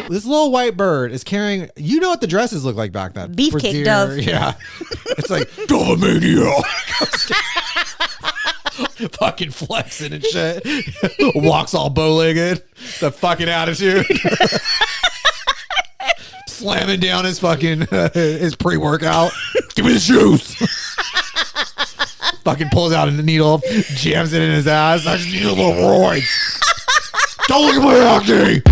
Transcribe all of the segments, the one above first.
This little white bird is carrying, you know what the dresses look like back then? Beefcake dove. Yeah. It's like, Domania. Fucking flexing and shit. Walks all bow-legged. The fucking attitude. Slamming down his fucking his pre-workout. Give me the shoes. Fucking pulls out a needle, jams it in his ass. I just need a little roids. Don't look at my acne.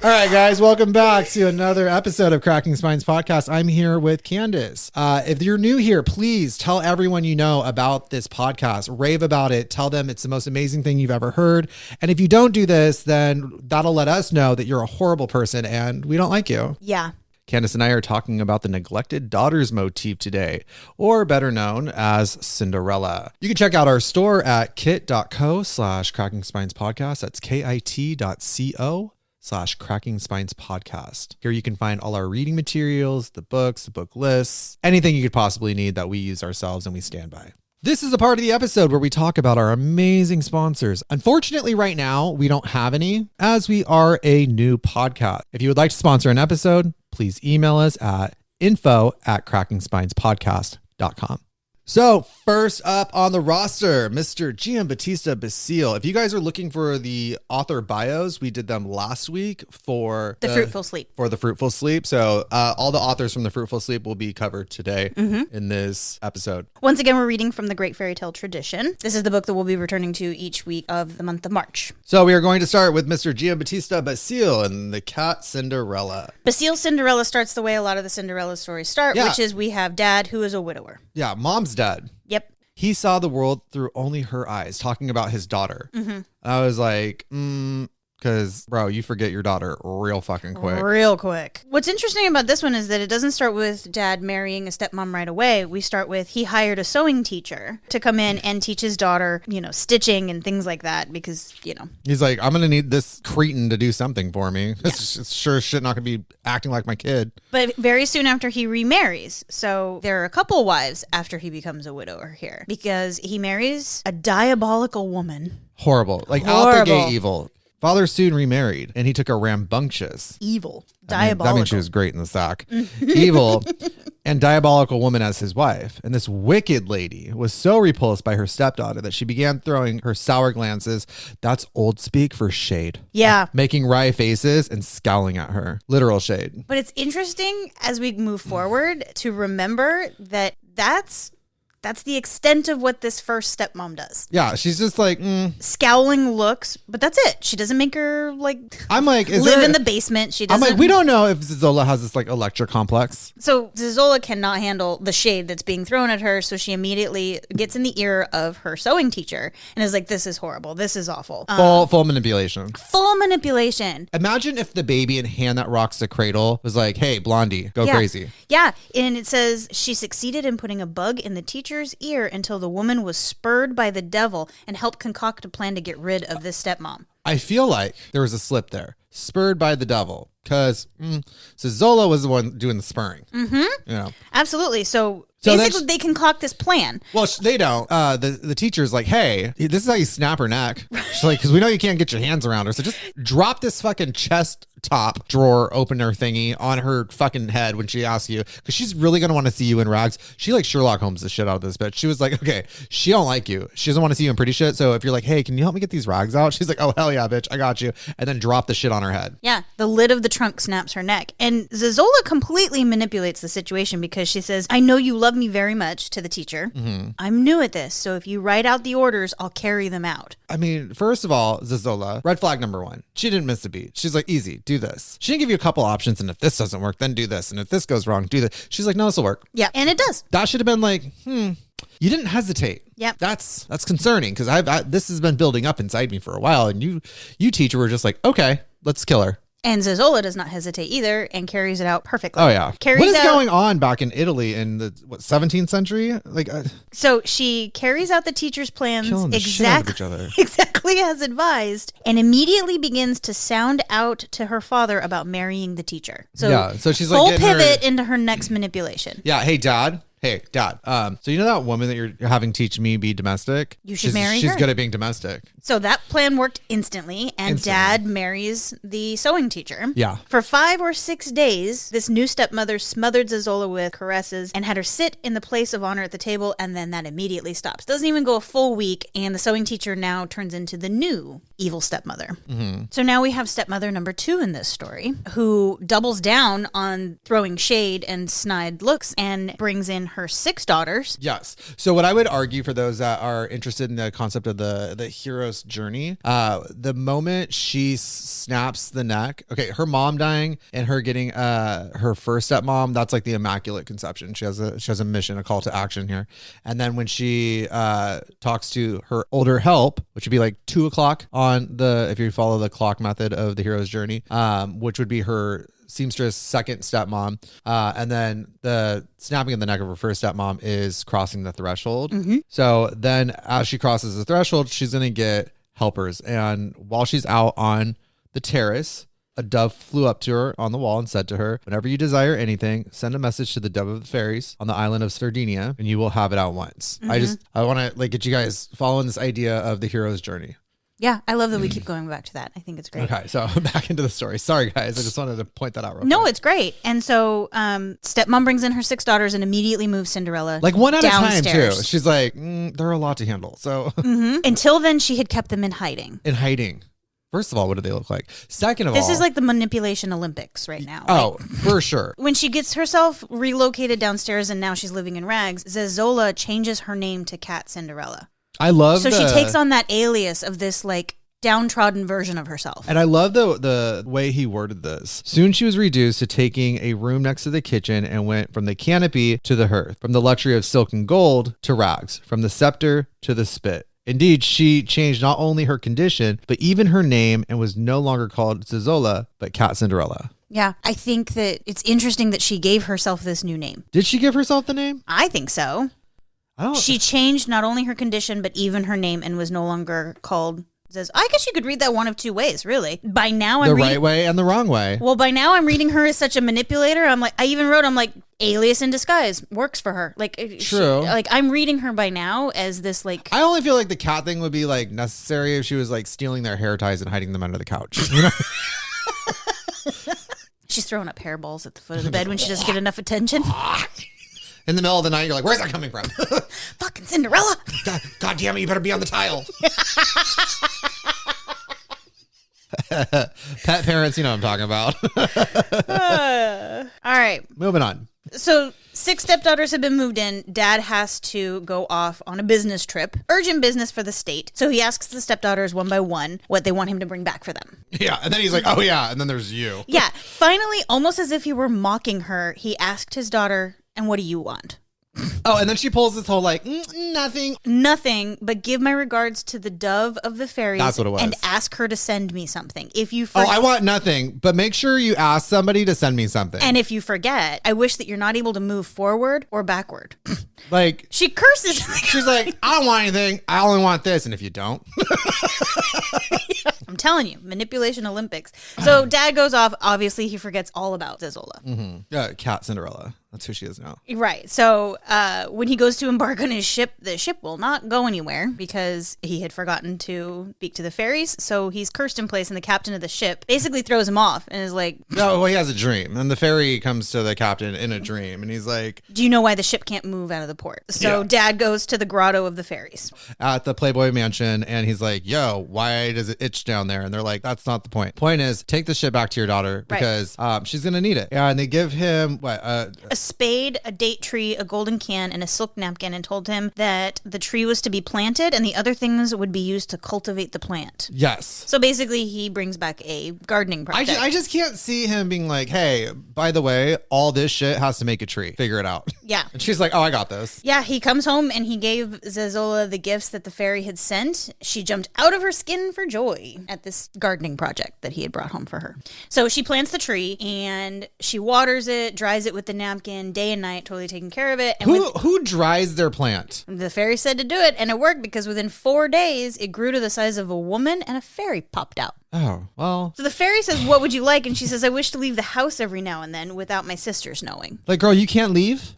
All right, guys, welcome back to another episode of Cracking Spines Podcast. I'm here with Candice. If you're new here, please tell everyone you know about this podcast. Rave about it. Tell them it's the most amazing thing you've ever heard. And if you don't do this, then that'll let us know that you're a horrible person and we don't like you. Yeah. Candice and I are talking about the neglected daughters motif today, or better known as Cinderella. You can check out our store at kit.co/Cracking Spines Podcast. That's kit.co/Cracking Spines Podcast. Here you can find all our reading materials, the books, the book lists, anything you could possibly need that we use ourselves and we stand by. This is a part of the episode where we talk about our amazing sponsors. Unfortunately, right now, we don't have any, as we are a new podcast. If you would like to sponsor an episode, please email us at info@crackingspinespodcast.com. So first up on the roster, Mr. Giambattista Basile. If you guys are looking for the author bios, we did them last week for The Fruitful Sleep. For the Fruitful Sleep. So all the authors from the Fruitful Sleep will be covered today in this episode. Once again, we're reading from the Great Fairy Tale Tradition. This is the book that we'll be returning to each week of the month of March. So we are going to start with Mr. Giambattista Basile and the cat Cinderella. Basile Cinderella starts the way a lot of the Cinderella stories start, which is we have dad who is a widower. Yeah, mom's dead. Yep. He saw the world through only her eyes, talking about his daughter. And I was like, because, bro, you forget your daughter real fucking quick. Real quick. What's interesting about this one is that it doesn't start with dad marrying a stepmom right away. We start with he hired a sewing teacher to come in and teach his daughter, stitching and things like that because, He's like, I'm going to need this cretin to do something for me. It's sure as shit not going to be acting like my kid. But very soon after he remarries. So there are a couple wives after he becomes a widower here because he marries a diabolical woman. Horrible. Like out the gate evil. Father soon remarried, and he took a rambunctious, evil, diabolical. That means she was great in the sack. Evil and diabolical woman as his wife. And this wicked lady was so repulsed by her stepdaughter that she began throwing her sour glances. That's old speak for shade. Yeah. Making wry faces and scowling at her. Literal shade. But it's interesting as we move forward to remember that that's the extent of what this first stepmom does. Yeah, she's just like scowling looks, but that's it. She doesn't make her I'm like live in the basement. She doesn't. I'm like, we don't know if Zola has this Electra complex. So Zola cannot handle the shade that's being thrown at her, so she immediately gets in the ear of her sewing teacher and is like, "This is horrible. This is awful." Full manipulation. Full manipulation. Imagine if the baby in Hand That Rocks the Cradle was like, "Hey, Blondie, go crazy." Yeah, and it says she succeeded in putting a bug in the teacher's ear until the woman was spurred by the devil and helped concoct a plan to get rid of this stepmom. I feel like there was a slip there. Spurred by the devil. Because so Zola was the one doing the spurring. Absolutely. So basically, they concoct this plan. Well, they don't. The teacher's like, hey, this is how you snap her neck. She's like, because we know you can't get your hands around her. So just drop this fucking chest top drawer opener thingy on her fucking head when she asks you. Because she's really going to want to see you in rags. She like Sherlock Holmes the shit out of this bitch. She was like, okay, she don't like you. She doesn't want to see you in pretty shit. So if you're like, hey, can you help me get these rags out? She's like, oh, hell yeah, bitch. I got you. And then drop the shit on her head. Yeah. The lid of the trunk snaps her neck. And Zola completely manipulates the situation because she says, I know you love me very much to the teacher. I'm new at this. So if you write out the orders, I'll carry them out. I mean, first of all, Zola, red flag number one. She didn't miss a beat. She's like, easy, do this. She didn't give you a couple options. And if this doesn't work, then do this. And if this goes wrong, do this. She's like, no, this will work. Yeah. And it does. That should have been like, you didn't hesitate. Yep. That's concerning because this has been building up inside me for a while. And you teacher were just like, okay, let's kill her. And Zola does not hesitate either and carries it out perfectly. Oh, yeah. What is going on back in Italy in the 17th century? So she carries out the teacher's plans exactly as advised and immediately begins to sound out to her father about marrying the teacher. So, so she's full like pivot into her next manipulation. Yeah. Hey, Dad. hey, Dad, so you know that woman that you're having teach me be domestic? You should marry She's her. good at being domestic. So that plan worked instantly, and Dad marries the sewing teacher. Yeah. For 5 or 6 days, this new stepmother smothered Zazola with caresses and had her sit in the place of honor at the table, and then that immediately stops. Doesn't even go a full week, and the sewing teacher now turns into the new evil stepmother. So now we have stepmother number 2 in this story, who doubles down on throwing shade and snide looks and brings in her 6 daughters. Yes. So what I would argue for those that are interested in the concept of the hero's journey, the moment she snaps the neck, okay, her mom dying and her getting her first stepmom, that's like the Immaculate Conception. She has a mission, a call to action here. And then when she talks to her older help, which would be like 2 o'clock on if you follow the clock method of the hero's journey, which would be her seamstress second stepmom, and then the snapping of the neck of her first stepmom is crossing the threshold. So then as she crosses the threshold, she's going to get helpers. And while she's out on the terrace, a dove flew up to her on the wall and said to her, whenever you desire anything, send a message to the dove of the fairies on the island of Sardinia and you will have it at once. I want to like get you guys following this idea of the hero's journey. Yeah, I love that we keep going back to that. I think it's great. Okay, so back into the story. Sorry, guys. I just wanted to point that out real No, quick. it's great. And so stepmom brings in her 6 daughters and immediately moves Cinderella Like one at downstairs. a time, too. She's like, they're a lot to handle. So Until then, she had kept them in hiding. in hiding. First of all, what do they look like? Second of all, This is like the manipulation Olympics right now. oh, for sure. When she gets herself relocated downstairs and now she's living in rags, Zazola changes her name to Cat Cinderella. I love So she takes on that alias of this like downtrodden version of herself. And I love the way he worded this. Soon she was reduced to taking a room next to the kitchen and went from the canopy to the hearth, from the luxury of silk and gold to rags, from the scepter to the spit. Indeed, she changed not only her condition, but even her name and was no longer called Zazola, but Cat Cinderella. Yeah, I think that it's interesting that she gave herself this new name. Did she give herself the name? I think so. She changed not only her condition, but even her name and was no longer called Zaz. I guess you could read that one of 2 ways, really. By now I'm the right way and the wrong way. Well, by now I'm reading her as such a manipulator. I'm like, alias in disguise works for her. Like, true. I'm reading her by now as this like. I only feel like the cat thing would be like necessary if she was like stealing their hair ties and hiding them under the couch. You know? She's throwing up hairballs at the foot of the bed when she doesn't get enough attention. In the middle of the night, you're like, where's that coming from? Fucking Cinderella. God damn it, you better be on the tile. Pet parents, you know what I'm talking about. All right. Moving on. So 6 stepdaughters have been moved in. Dad has to go off on a business trip, urgent business for the state. So he asks the stepdaughters one by one what they want him to bring back for them. Yeah. And then he's like, oh, yeah. And then there's you. Yeah. Finally, almost as if he were mocking her, he asked his daughter, and what do you want? Oh, and then she pulls this whole like, nothing. Nothing, but give my regards to the dove of the fairies. That's what it was. And ask her to send me something. If you Oh, I want nothing, but make sure you ask somebody to send me something. And if you forget, I wish that you're not able to move forward or backward. Like, She curses. she's like, I don't want anything. I only want this. And if you don't, I'm telling you, manipulation Olympics. So Dad goes off. Obviously, he forgets all about Zazola. Cat Cinderella. That's who she is now. Right. So when he goes to embark on his ship, the ship will not go anywhere because he had forgotten to speak to the fairies. So he's cursed in place, and the captain of the ship basically throws him off and is like, No, well, he has a dream. And the fairy comes to the captain in a dream. And he's like, do you know why the ship can't move out of the port? So Yeah. Dad goes to the grotto of the fairies. at the Playboy Mansion, and he's like, yo, why does it itch down there? And they're like, that's not the point. Point is, take the shit back to your daughter because she's going to need it. Yeah, and they give him, a spade, a date tree, a golden can, and a silk napkin, and told him that the tree was to be planted and the other things would be used to cultivate the plant. Yes. So basically, he brings back a gardening project. I just can't see him being like, hey, by the way, all this shit has to make a tree. Figure it out. Yeah. And she's like, oh, I got this. Yeah, he comes home and he gave Zazola the gifts that the fairy had sent. She jumped out of her skin for joy at this gardening project that he had brought home for her. So she plants the tree and she waters it, dries it with the napkin day and night, totally taking care of it. And Who dries their plant? the fairy said to do it, and it worked because within 4 days, it grew to the size of a woman and a fairy popped out. Oh, well. So the fairy says, what would you like? And she says, I wish to leave the house every now and then without my sisters knowing. Like, girl, you can't leave?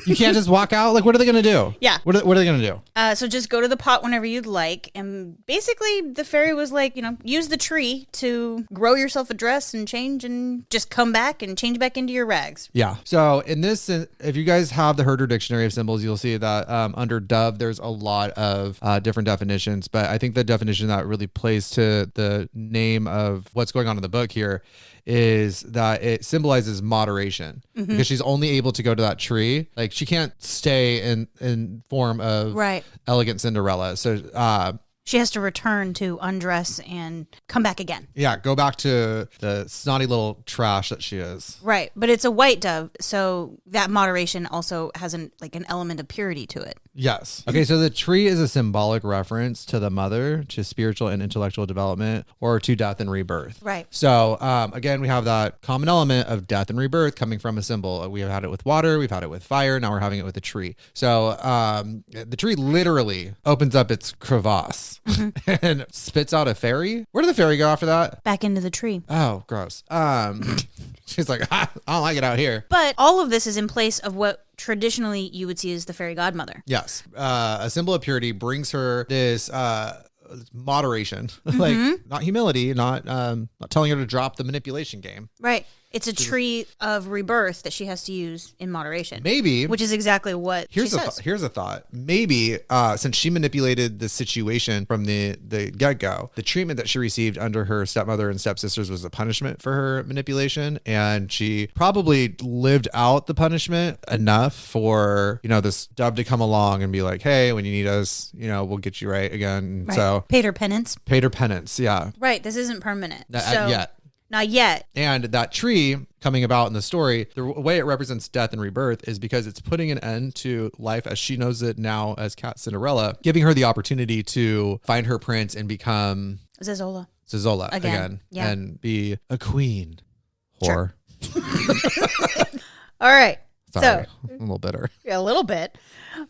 You can't just walk out? Like, what are they going to do? Yeah. What are they going to do? So just go to the pot whenever you'd like. And basically, the fairy was like, use the tree to grow yourself a dress and change and just come back and change back into your rags. Yeah. So in this, if you guys have the Herder Dictionary of Symbols, you'll see that under dove, there's a lot of different definitions. But I think the definition that really plays to the name of what's going on in the book here is that it symbolizes moderation, because she's only able to go to that tree. Like, she can't stay in form of elegant Cinderella. So she has to return to undress and come back again. Yeah, go back to the snotty little trash that she is. Right, but it's a white dove, so that moderation also has an element of purity to it. Yes. Okay, so the tree is a symbolic reference to the mother, to spiritual and intellectual development, or to death and rebirth. Right. So again, we have that common element of death and rebirth coming from a symbol. We have had it with water, we've had it with fire, now we're having it with a tree. So the tree literally opens up its crevasse and spits out a fairy. Where did the fairy go after that? Back into the tree. Oh, gross. She's like, I don't like it out here. But all of this is in place of what traditionally you would see as the fairy godmother. Yes. A symbol of purity brings her this moderation, like not humility, not telling her to drop the manipulation game. Right. It's a tree of rebirth that she has to use in moderation. Maybe. Which is exactly what she says. Here's a thought. Maybe since she manipulated the situation from the get-go, the treatment that she received under her stepmother and stepsisters was a punishment for her manipulation. And she probably lived out the punishment enough for, this dove to come along and be like, hey, when you need us, we'll get you right again. Right. So paid her penance. Yeah. Right. This isn't permanent. Yet. Not yet. And that tree coming about in the story, the way it represents death and rebirth is because it's putting an end to life as she knows it now as Cat Cinderella, giving her the opportunity to find her prince and become Zezola again yeah. and be a queen. Whore. Sure. All right. Sorry, I'm a little bitter. A little bit.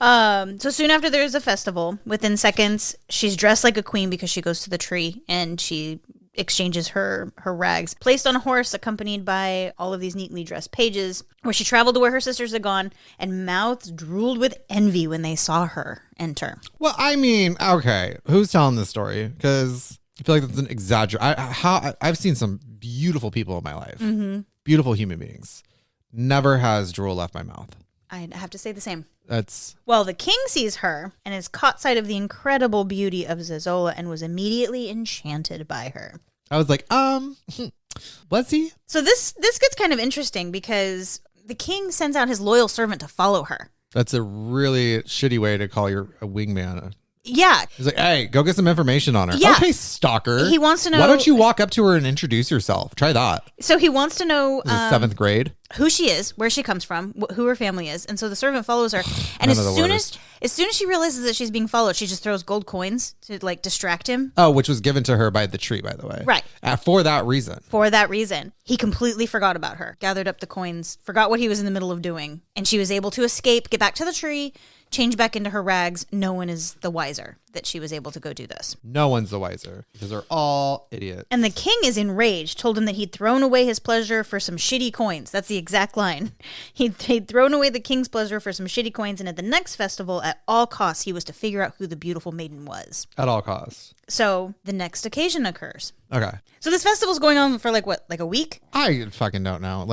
So soon after there's a festival, within seconds, she's dressed like a queen because she goes to the tree and she exchanges her rags, placed on a horse accompanied by all of these neatly dressed pages, where she traveled to where her sisters had gone, and mouths drooled with envy when they saw her enter. Well, I mean, okay, who's telling this story? Because I feel like that's an exaggeration. I've seen some beautiful people in my life, beautiful human beings. Never has drool left my mouth. I'd have to say the same. Well, the king sees her and has caught sight of the incredible beauty of Zezola and was immediately enchanted by her. I was like, was he? So this gets kind of interesting because the king sends out his loyal servant to follow her. That's a really shitty way to call a wingman. Yeah. He's like, hey, go get some information on her. Yeah. Okay, stalker. He wants to know. Why don't you walk up to her and introduce yourself? Try that. So he wants to know. This is seventh grade. Who she is, where she comes from, who her family is. And so the servant follows her. And as soon as she realizes that she's being followed, she just throws gold coins to distract him. Oh, which was given to her by the tree, by the way. Right. For that reason. For that reason. He completely forgot about her, gathered up the coins, forgot what he was in the middle of doing. And she was able to escape, get back to the tree, change back into her rags. No one is the wiser that she was able to go do this. No one's the wiser because they're all idiots. And the king is enraged, told him that he'd thrown away his pleasure for some shitty coins. That's the exact line. He'd thrown away the king's pleasure for some shitty coins, and at the next festival, at all costs, he was to figure out who the beautiful maiden was. At all costs. So the next occasion occurs. Okay. So this festival's going on for a week? I fucking don't know.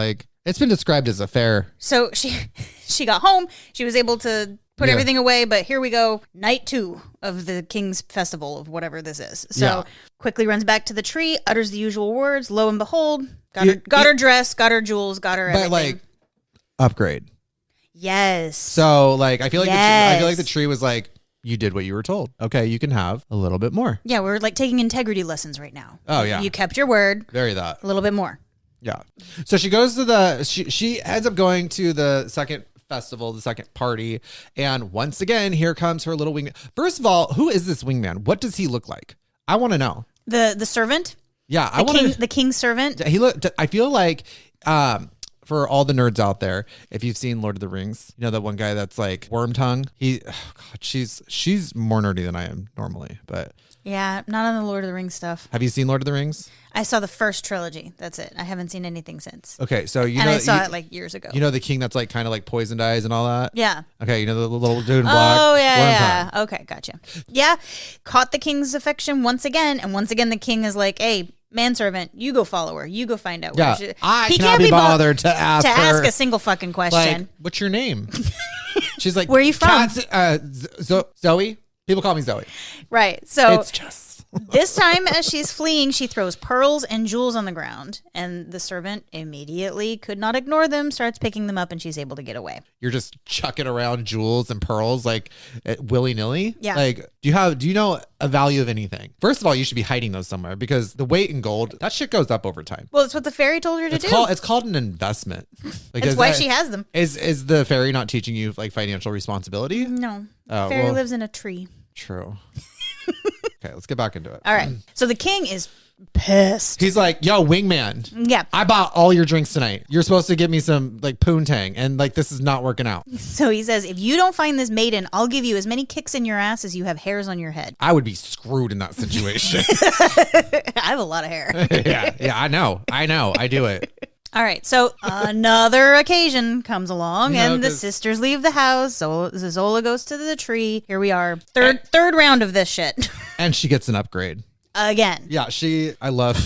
It's been described as a fair. So she got home. She was able to put everything away, but here we go. Night 2 of the King's Festival of whatever this is. So quickly runs back to the tree, utters the usual words. Lo and behold, got her dress, got her jewels, got her everything. But upgrade. Yes. So I feel like the tree was like, you did what you were told. Okay, you can have a little bit more. Yeah, we're taking integrity lessons right now. Oh yeah. You kept your word. Very that. A little bit more. Yeah. So she goes to she ends up going to the second festival, the second party, and once again, here comes her little wingman. First of all, who is this wingman? What does he look like? I want to know. The servant? Yeah, the king's servant. He looked. I feel like for all the nerds out there, if you've seen Lord of the Rings, you know that one guy that's like worm tongue. She's more nerdy than I am normally, but Yeah, not on the Lord of the Rings stuff. Have you seen Lord of the Rings? I saw the first trilogy. That's it. I haven't seen anything since. Okay, so and I saw it like years ago. You know the king that's like kind of like poisoned eyes and all that? Yeah. Okay, you know the little dude in black? Oh, yeah. Okay, gotcha. Yeah, caught the king's affection once again. And once again, the king is like, hey, manservant, you go follow her. You go find out. Yeah, where she... I he cannot can't be bothered to ask her. To ask a single fucking question. Like, what's your name? She's like, where are you from? Zoe? People call me Zoe. Right, so... It's just... This time, as she's fleeing, she throws pearls and jewels on the ground, and the servant immediately could not ignore them, starts picking them up, and she's able to get away. You're just chucking around jewels and pearls like willy-nilly? Yeah. Like, do you know a value of anything? First of all, you should be hiding those somewhere because the weight in gold, that shit goes up over time. Well, it's what the fairy told her to do. It's called an investment. That's why she has them. Is the fairy not teaching you like financial responsibility? No. Oh, Fairy lives in a tree. True. Okay, let's get back into it. All right. So the king is pissed. He's like, yo, wingman. Yeah. I bought all your drinks tonight. You're supposed to give me some like poontang, and like this is not working out. So he says, if you don't find this maiden, I'll give you as many kicks in your ass as you have hairs on your head. I would be screwed in that situation. I have a lot of hair. Yeah, I know. I do it. All right, so another occasion comes along, and the sisters leave the house. Zola goes to the tree. Here we are, third round of this shit. And she gets an upgrade again. Yeah, I love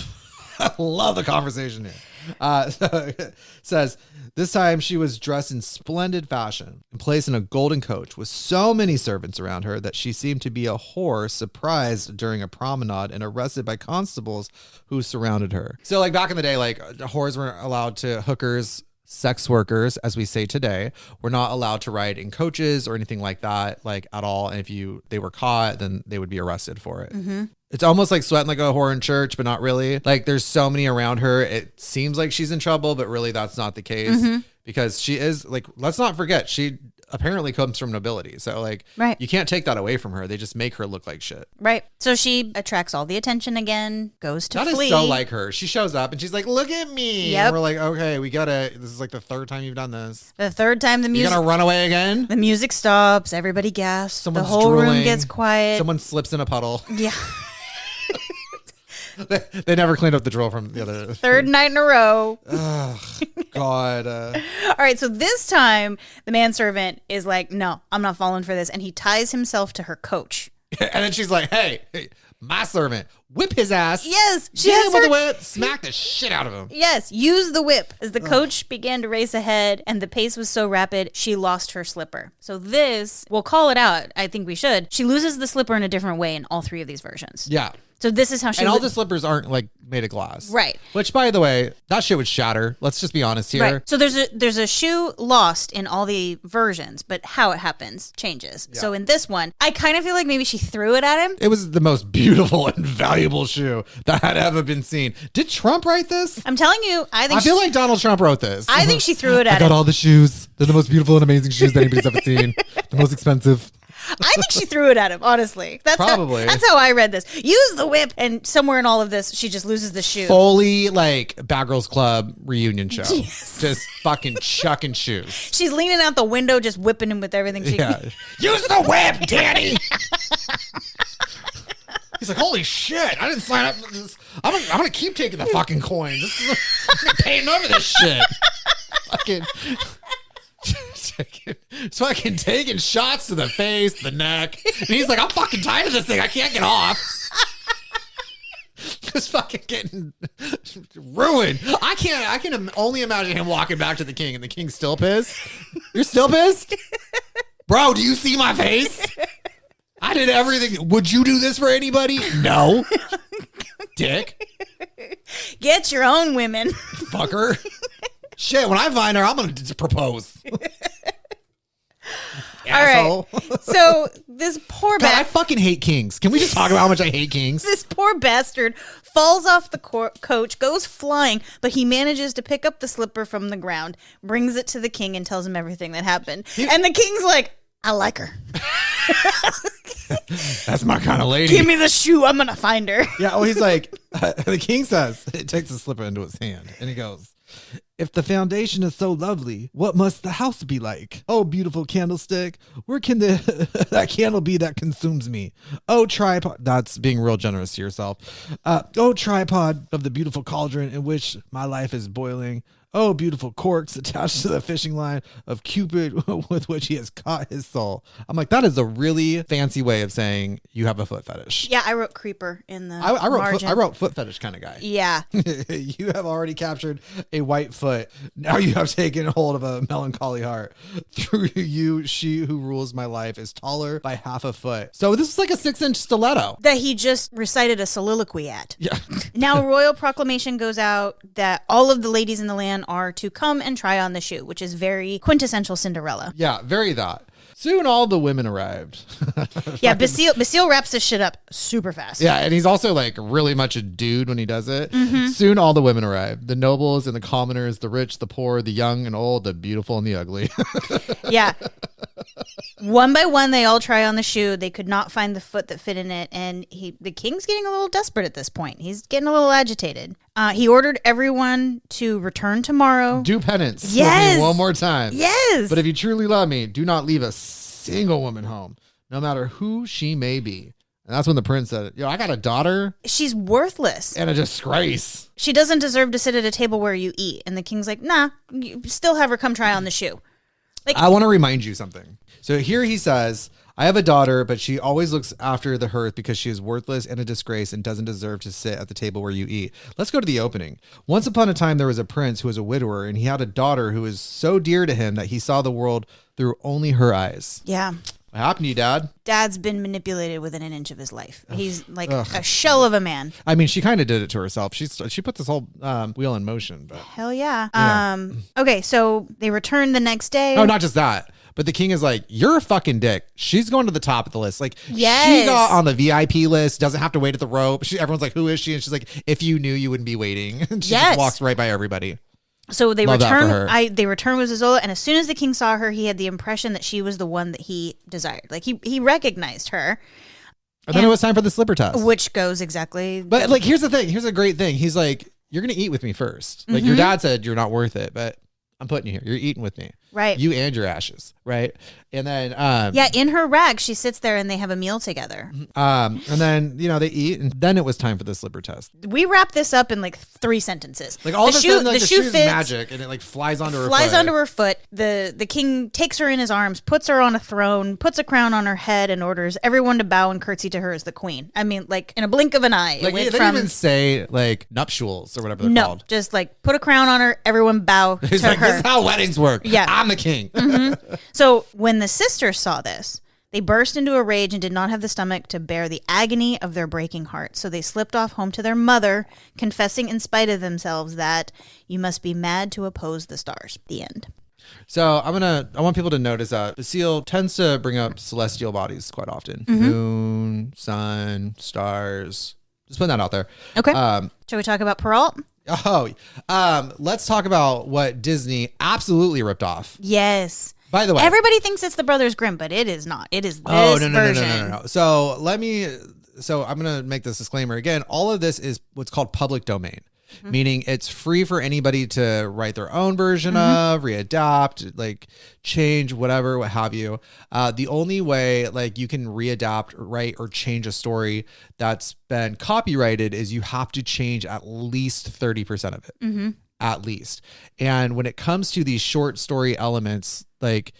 the conversation here. So it says this time she was dressed in splendid fashion and placed in a golden coach with so many servants around her that she seemed to be a whore surprised during a promenade and arrested by constables who surrounded her. So like back in the day, like whores weren't allowed to, hookers, sex workers, as we say today, were not allowed to ride in coaches or anything like that, like at all. And if they were caught, then they would be arrested for it. Mm-hmm. It's almost like sweating like a whore in church, but not really. Like there's so many around her. It seems like she's in trouble, but really that's not the case because she is like, let's not forget, she apparently comes from nobility. So like, you can't take that away from her. They just make her look like shit. Right. So she attracts all the attention again, goes to flee. That is so like her. She shows up and she's like, look at me. Yep. And we're like, okay, we gotta, this is like the third time you've done this. The third time the music. You're gonna run away again? The music stops. Everybody gasps. Someone's the whole drooling. room gets quiet. Someone slips in a puddle. Yeah. They never cleaned up the drool from the other. Third night in a row. Oh, God. All right. So this time the manservant is like, no, I'm not falling for this. And he ties himself to her coach. And then she's like, hey, my servant, whip his ass. Yes. She hit him with the whip. Smack the shit out of him. Yes. Use the whip. As the coach began to race ahead and the pace was so rapid, she lost her slipper. So this, we'll call it out. I think we should. She loses the slipper in a different way in all three of these versions. Yeah. So this is how she... And all the slippers aren't like made of glass. Right. Which, by the way, that shit would shatter. Let's just be honest here. Right. So there's a shoe lost in all the versions, but how it happens changes. Yeah. So in this one, I kind of feel like maybe she threw it at him. It was the most beautiful and valuable shoe that had ever been seen. Did Trump write this? I'm telling you, I feel like Donald Trump wrote this. I think she threw it at him. I got all the shoes. They're the most beautiful and amazing shoes that anybody's ever seen. The most expensive. I think she threw it at him, honestly. Probably. That's how I read this. Use the whip, and somewhere in all of this, she just loses the shoe. Fully like Bad Girls Club reunion show. Yes. Just fucking chucking shoes. She's leaning out the window, just whipping him with everything she can. Use the whip, Danny! He's like, holy shit, I didn't sign up for this. I'm gonna keep taking the fucking coins. I'm paying over this shit. Fucking... It's fucking taking shots to the face, the neck. And he's like, I'm fucking tired of this thing. I can't get off. Just fucking getting ruined. I can only imagine him walking back to the king and the king's still pissed. You're still pissed? Bro, do you see my face? I did everything. Would you do this for anybody? No. Dick. Get your own women. Fucker. Shit, when I find her, I'm going to propose. All right. So this poor I fucking hate kings. Can we just talk about how much I hate kings? This poor bastard falls off the coach, goes flying, but he manages to pick up the slipper from the ground, brings it to the king, and tells him everything that happened. And the king's like, I like her. That's my kind of lady. Give me the shoe. I'm going to find her. Yeah. Well, he's like, the king says, it takes the slipper into his hand. And he goes, If the foundation is so lovely, what must the house be like? Oh, beautiful candlestick, where can that candle be that consumes me? Oh, tripod. That's being real generous to yourself. Oh, tripod of the beautiful cauldron in which my life is boiling. Oh, beautiful corks attached to the fishing line of Cupid with which he has caught his soul. I'm like, that is a really fancy way of saying you have a foot fetish. Yeah, I wrote creeper in the I wrote foot fetish kind of guy. Yeah. You have already captured a white foot. Now you have taken hold of a melancholy heart. Through you, she who rules my life is taller by half a foot. So this is like a 6-inch stiletto. That he just recited a soliloquy at. Yeah. Now, a royal proclamation goes out that all of the ladies in the land are to come and try on the shoe, which is very quintessential Cinderella. Yeah, very that. Soon all the women arrived. Yeah, Basile wraps this shit up super fast. Yeah, and he's also like really much a dude when he does it. Mm-hmm. Soon all the women arrived. The nobles and the commoners, the rich, the poor, the young and old, the beautiful and the ugly. Yeah. One by one, they all try on the shoe. They could not find the foot that fit in it. And the king's getting a little desperate at this point. He's getting a little agitated. He ordered everyone to return tomorrow. Do penance. Yes. With me one more time. Yes. But if you truly love me, do not leave a single woman home, no matter who she may be. And that's when the prince said, yo, I got a daughter. She's worthless. And a disgrace. She doesn't deserve to sit at a table where you eat. And the king's like, nah, you still have her come try on the shoe. Like, I want to remind you something. So here he says, I have a daughter, but she always looks after the hearth because she is worthless and a disgrace and doesn't deserve to sit at the table where you eat. Let's go to the opening. Once upon a time, there was a prince who was a widower, and he had a daughter who was so dear to him that he saw the world through only her eyes. Yeah. What happened to you, Dad? Dad's been manipulated within an inch of his life. He's like a shell of a man. I mean, she kind of did it to herself. She put this whole wheel in motion. But hell yeah. Okay, so they returned the next day. Oh, not just that. But the king is like, you're a fucking dick. She's going to the top of the list. Like, yes. She got on the VIP list, doesn't have to wait at the rope. Everyone's like, who is she? And she's like, if you knew, you wouldn't be waiting. And she just walks right by everybody. So they returned. They returned with Zazola, and as soon as the king saw her, he had the impression that she was the one that he desired. Like he recognized her. And then it was time for the slipper test, which goes exactly. But like, here's the thing. Here's a great thing. He's like, you're gonna eat with me first. Like your dad said, you're not worth it, but I'm putting you here. You're eating with me. Right. You and your ashes. Right. And then, in her rag, she sits there and they have a meal together. And then, they eat, and then it was time for the slipper test. We wrap this up in like 3 sentences. Like all of a sudden, like, the shoe fits, magic, and it like flies onto her foot. The king takes her in his arms, puts her on a throne, puts a crown on her head, and orders everyone to bow and curtsy to her as the queen. I mean, like in a blink of an eye. Like they didn't even say like nuptials or whatever they're called. No, just like put a crown on her, everyone bow to like, her. This is how weddings work. Yeah. I'm the king. So when the sisters saw this, they burst into a rage and did not have the stomach to bear the agony of their breaking hearts. So they slipped off home to their mother, confessing in spite of themselves that you must be mad to oppose the stars. The end. So I want people to notice that Basile tends to bring up celestial bodies quite often. Moon, sun, stars. Just putting that out there. Okay. Shall we talk about Perrault? Let's talk about what Disney absolutely ripped off. Yes. By the way, everybody thinks it's the Brothers Grimm, but it is not. It is this version. No. So I'm going to make this disclaimer again. All of this is what's called public domain, meaning it's free for anybody to write their own version of, readapt, like change, whatever, what have you. The only way like you can readapt, write, or change a story that's been copyrighted is you have to change at least 30% of it. At least. And when it comes to these short story elements, like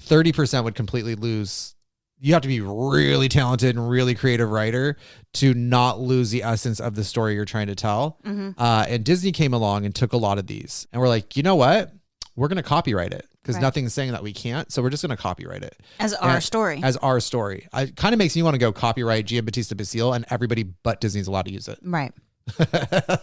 30% would completely lose. You have to be really talented and really creative writer to not lose the essence of the story you're trying to tell. And Disney came along and took a lot of these and we're like, you know what? We're going to copyright it because nothing's saying that we can't. So we're just going to copyright it. As our story. It kind of makes me want to go copyright Giambattista Basile and everybody but Disney's allowed to use it. Right.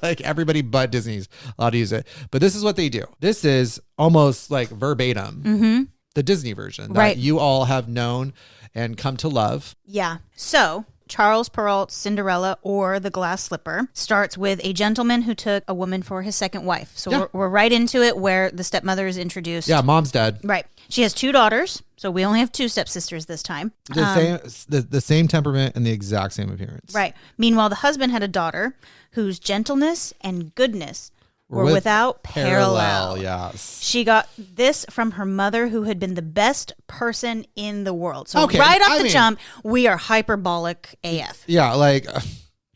Like everybody but Disney's allowed to use it. But this is what they do. This is almost like verbatim the Disney version that you all have known and come to love. Yeah. So Charles Perrault's Cinderella, or The Glass Slipper, starts with a gentleman who took a woman for his second wife. So we're right into it where the stepmother is introduced. Yeah, mom's dead. Right. She has 2 daughters. So we only have 2 stepsisters this time. The same temperament and the exact same appearance. Right. Meanwhile, the husband had a daughter whose gentleness and goodness were without parallel. Yes. She got this from her mother, who had been the best person in the world. So Okay, right off I the mean- jump, we are hyperbolic AF. Yeah, like,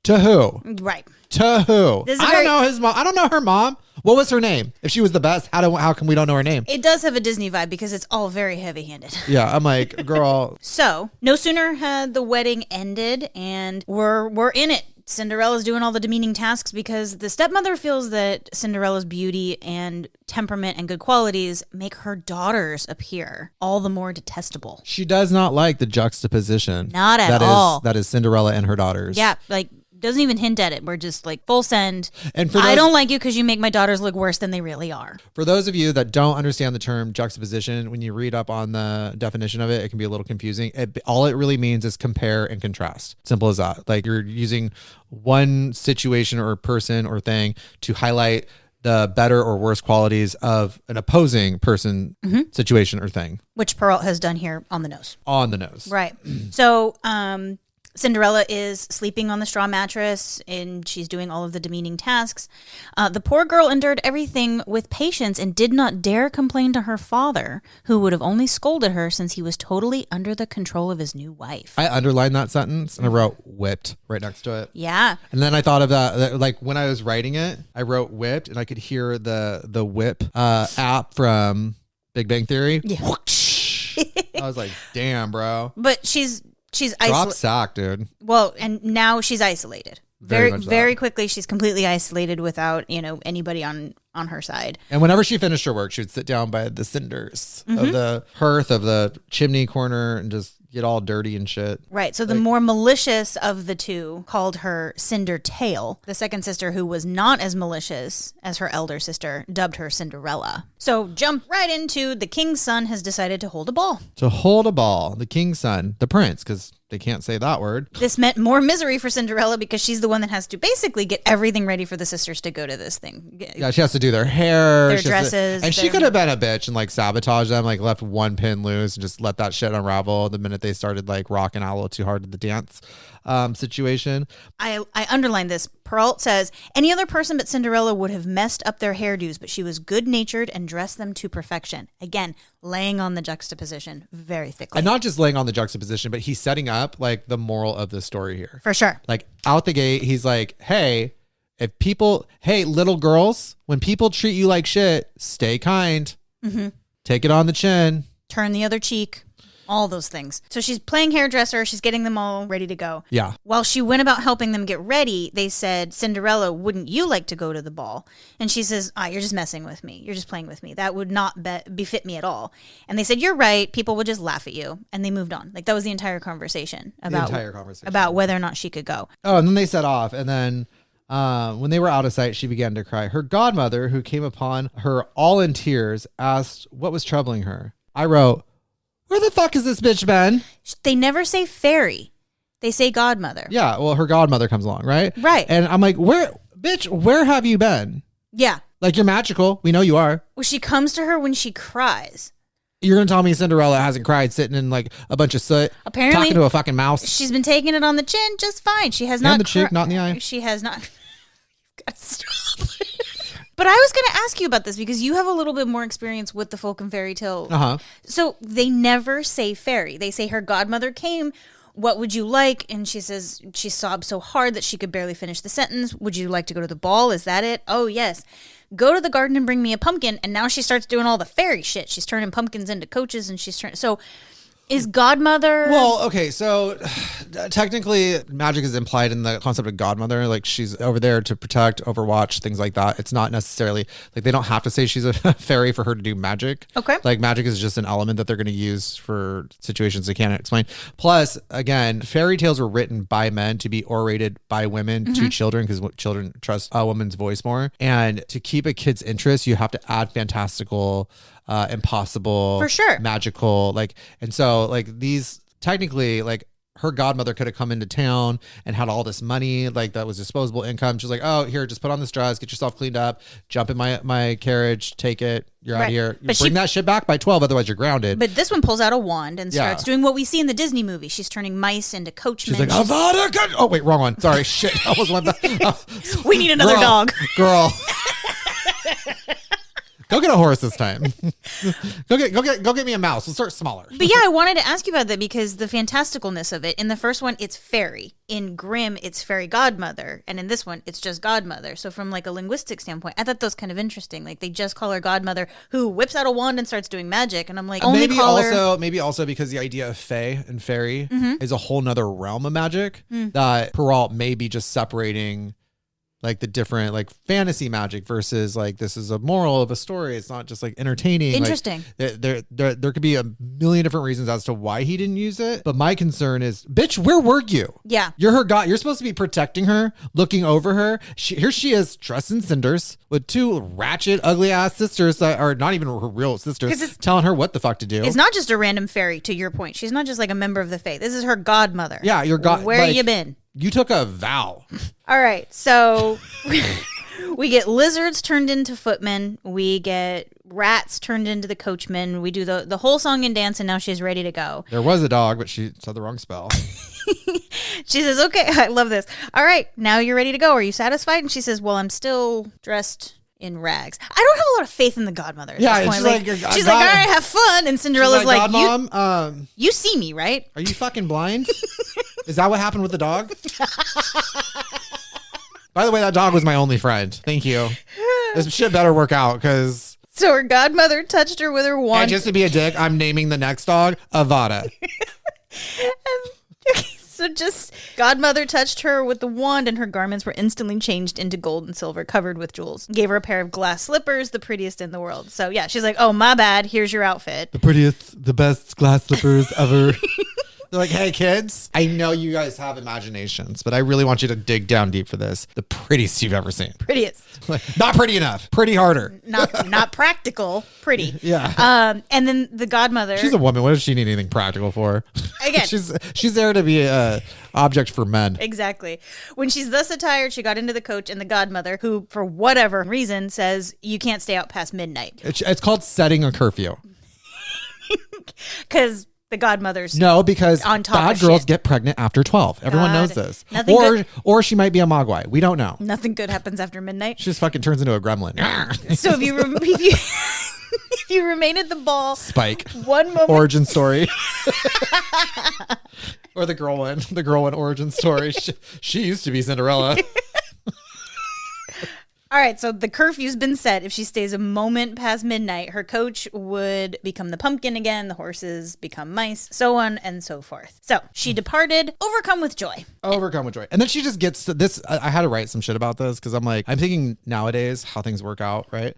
to who? Right. To who? This is I very- don't know his mom. I don't know her mom. What was her name? If she was the best, how come we don't know her name? It does have a Disney vibe because it's all very heavy-handed. Yeah, I'm like, girl. So no sooner had the wedding ended and we're in it. Cinderella's doing all the demeaning tasks because the stepmother feels that Cinderella's beauty and temperament and good qualities make her daughters appear all the more detestable. She does not like the juxtaposition. Not at that all. That is Cinderella and her daughters. Yeah, like doesn't even hint at it. We're just like full send. And for I those- don't like you because you make my daughters look worse than they really are. For those of you that don't understand the term juxtaposition, when you read up on the definition of it, it can be a little confusing. All it really means is compare and contrast. Simple as that. Like you're using one situation or person or thing to highlight the better or worse qualities of an opposing person, situation, or thing. Which Perrault has done here on the nose. On the nose. Right. So, Cinderella is sleeping on the straw mattress and she's doing all of the demeaning tasks. The poor girl endured everything with patience and did not dare complain to her father, who would have only scolded her since he was totally under the control of his new wife. I underlined that sentence and I wrote whipped right next to it. Yeah. And then I thought of that, like when I was writing it, I wrote whipped and I could hear the whip app from Big Bang Theory. Yeah. I was like, damn, bro. But she's Drop isolated. sack, dude. Well, and now she's isolated. Very much Very that. quickly, she's completely isolated without, anybody on her side. And whenever she finished her work, she would sit down by the cinders of the hearth of the chimney corner and just get all dirty and shit. Right. So the more malicious of the two called her Cinder Tail. The second sister, who was not as malicious as her elder sister, dubbed her Cinderella. So jump right into the king's son has decided to hold a ball. To hold a ball, the king's son, the prince, because they can't say that word. This meant more misery for Cinderella because she's the one that has to basically get everything ready for the sisters to go to this thing. Yeah, she has to do their hair, Their she has to- dresses, and she their- could have been a bitch and like sabotage them, like left one pin loose and just let that shit unravel the minute they started like rocking out a little too hard to the dance situation. I underlined this. Perrault says, any other person but Cinderella would have messed up their hairdos, but she was good-natured and dressed them to perfection. Again, laying on the juxtaposition very thickly. And not just laying on the juxtaposition, but he's setting up like the moral of the story here. For sure. Like out the gate, he's like, hey, little girls, when people treat you like shit, stay kind. Take it on the chin. Turn the other cheek. All those things. So she's playing hairdresser. She's getting them all ready to go. Yeah. While she went about helping them get ready, they said, Cinderella, wouldn't you like to go to the ball? And she says, you're just messing with me. You're just playing with me. That would not befit me at all. And they said, you're right. People would just laugh at you. And they moved on. Like that was the entire conversation about whether or not she could go. Oh, and then they set off. And then when they were out of sight, she began to cry. Her godmother, who came upon her all in tears, asked what was troubling her. I wrote, where the fuck has this bitch been? They never say fairy. They say godmother. Yeah, well, her godmother comes along, right? Right. And I'm like, where have you been? Yeah. Like, you're magical. We know you are. Well, she comes to her when she cries. You're going to tell me Cinderella hasn't cried sitting in like a bunch of soot, Apparently, talking to a fucking mouse? She's been taking it on the chin just fine. She has not. And the cheek, not in the eye. She has not. Stop. But I was going to ask you about this because you have a little bit more experience with the folk and fairy tale. Uh-huh. So they never say fairy. They say her godmother came. What would you like? And she says she sobbed so hard that she could barely finish the sentence. Would you like to go to the ball? Is that it? Oh, yes. Go to the garden and bring me a pumpkin. And now she starts doing all the fairy shit. She's turning pumpkins into coaches and she's turning. So is godmother. Well, okay, so technically magic is implied in the concept of godmother. Like she's over there to protect, overwatch, things like that. It's not necessarily like they don't have to say she's a fairy for her to do magic. Okay. Like magic is just an element that they're going to use for situations they can't explain. Plus, again, fairy tales were written by men to be orated by women to children because children trust a woman's voice more. And to keep a kid's interest, you have to add fantastical, impossible, For sure. magical, like, and so like these technically like her godmother could have come into town and had all this money like that was disposable income. She's like, oh, here, just put on this dress, get yourself cleaned up, jump in my carriage, take it, you're out Right. of here. You But bring she- that shit back by 12, otherwise you're grounded. But this one pulls out a wand and Yeah. starts doing what we see in the Disney movie. She's turning mice into coachmen. She's like, Avada Kedavra. Oh wait, wrong one. Sorry, shit. I almost went back. Oh, we need another girl, dog. Girl. Go get a horse this time. Go get me a mouse. We'll start smaller. But yeah, I wanted to ask you about that because the fantasticalness of it. In the first one, it's fairy. In Grimm, it's fairy godmother. And in this one, it's just godmother. So from like a linguistic standpoint, I thought that was kind of interesting. Like they just call her godmother who whips out a wand and starts doing magic. And I'm like, maybe also because the idea of fae and fairy is a whole nother realm of magic that Perrault may be just separating like the different like fantasy magic versus like this is a moral of a story. It's not just like entertaining. Interesting. Like, there could be a million different reasons as to why he didn't use it. But my concern is, bitch, where were you? Yeah. You're her god. You're supposed to be protecting her, looking over her. Here she is, dressed in cinders with two ratchet, ugly ass sisters that are not even her real sisters, telling her what the fuck to do. It's not just a random fairy, to your point. She's not just like a member of the faith. This is her godmother. Yeah, your god. Where you been? You took a vow. All right, so we get lizards turned into footmen. We get rats turned into the coachmen. We do the whole song and dance, and now she's ready to go. There was a dog, but she said the wrong spell. She says, okay, I love this. All right, now you're ready to go. Are you satisfied? And she says, well, I'm still dressed in rags. I don't have a lot of faith in the godmother at this point. She's like, all right, have fun. And Cinderella's like, Mom, you see me, right? Are you fucking blind? Is that what happened with the dog? By the way, that dog was my only friend. Thank you. This shit better work out because... So her godmother touched her with her wand. And just to be a dick, I'm naming the next dog Avada. So just godmother touched her with the wand and her garments were instantly changed into gold and silver covered with jewels. Gave her a pair of glass slippers, the prettiest in the world. So yeah, she's like, oh, my bad. Here's your outfit. The prettiest, the best glass slippers ever. They're like, hey, kids, I know you guys have imaginations, but I really want you to dig down deep for this. The prettiest you've ever seen. Prettiest. Like, not pretty enough. Pretty harder. Not practical. Pretty. Yeah. And then the godmother. She's a woman. What does she need anything practical for? Again. she's there to be a object for men. Exactly. When she's thus attired, she got into the coach, and the godmother, who for whatever reason says you can't stay out past midnight. It's called setting a curfew. Because the godmother's because on top bad of girls shit. Get pregnant after 12. Everyone knows this. Or she might be a mogwai. We don't know. Nothing good happens after midnight. She just fucking turns into a gremlin. So if you remain at the ball, Spike. One moment. Origin story. Or the girl one origin story. She used to be Cinderella. All right, so the curfew's been set. If she stays a moment past midnight, her coach would become the pumpkin again, the horses become mice, so on and so forth. So she departed, overcome with joy. Overcome with joy. And then she just gets to this. I had to write some shit about this because I'm thinking nowadays how things work out, right?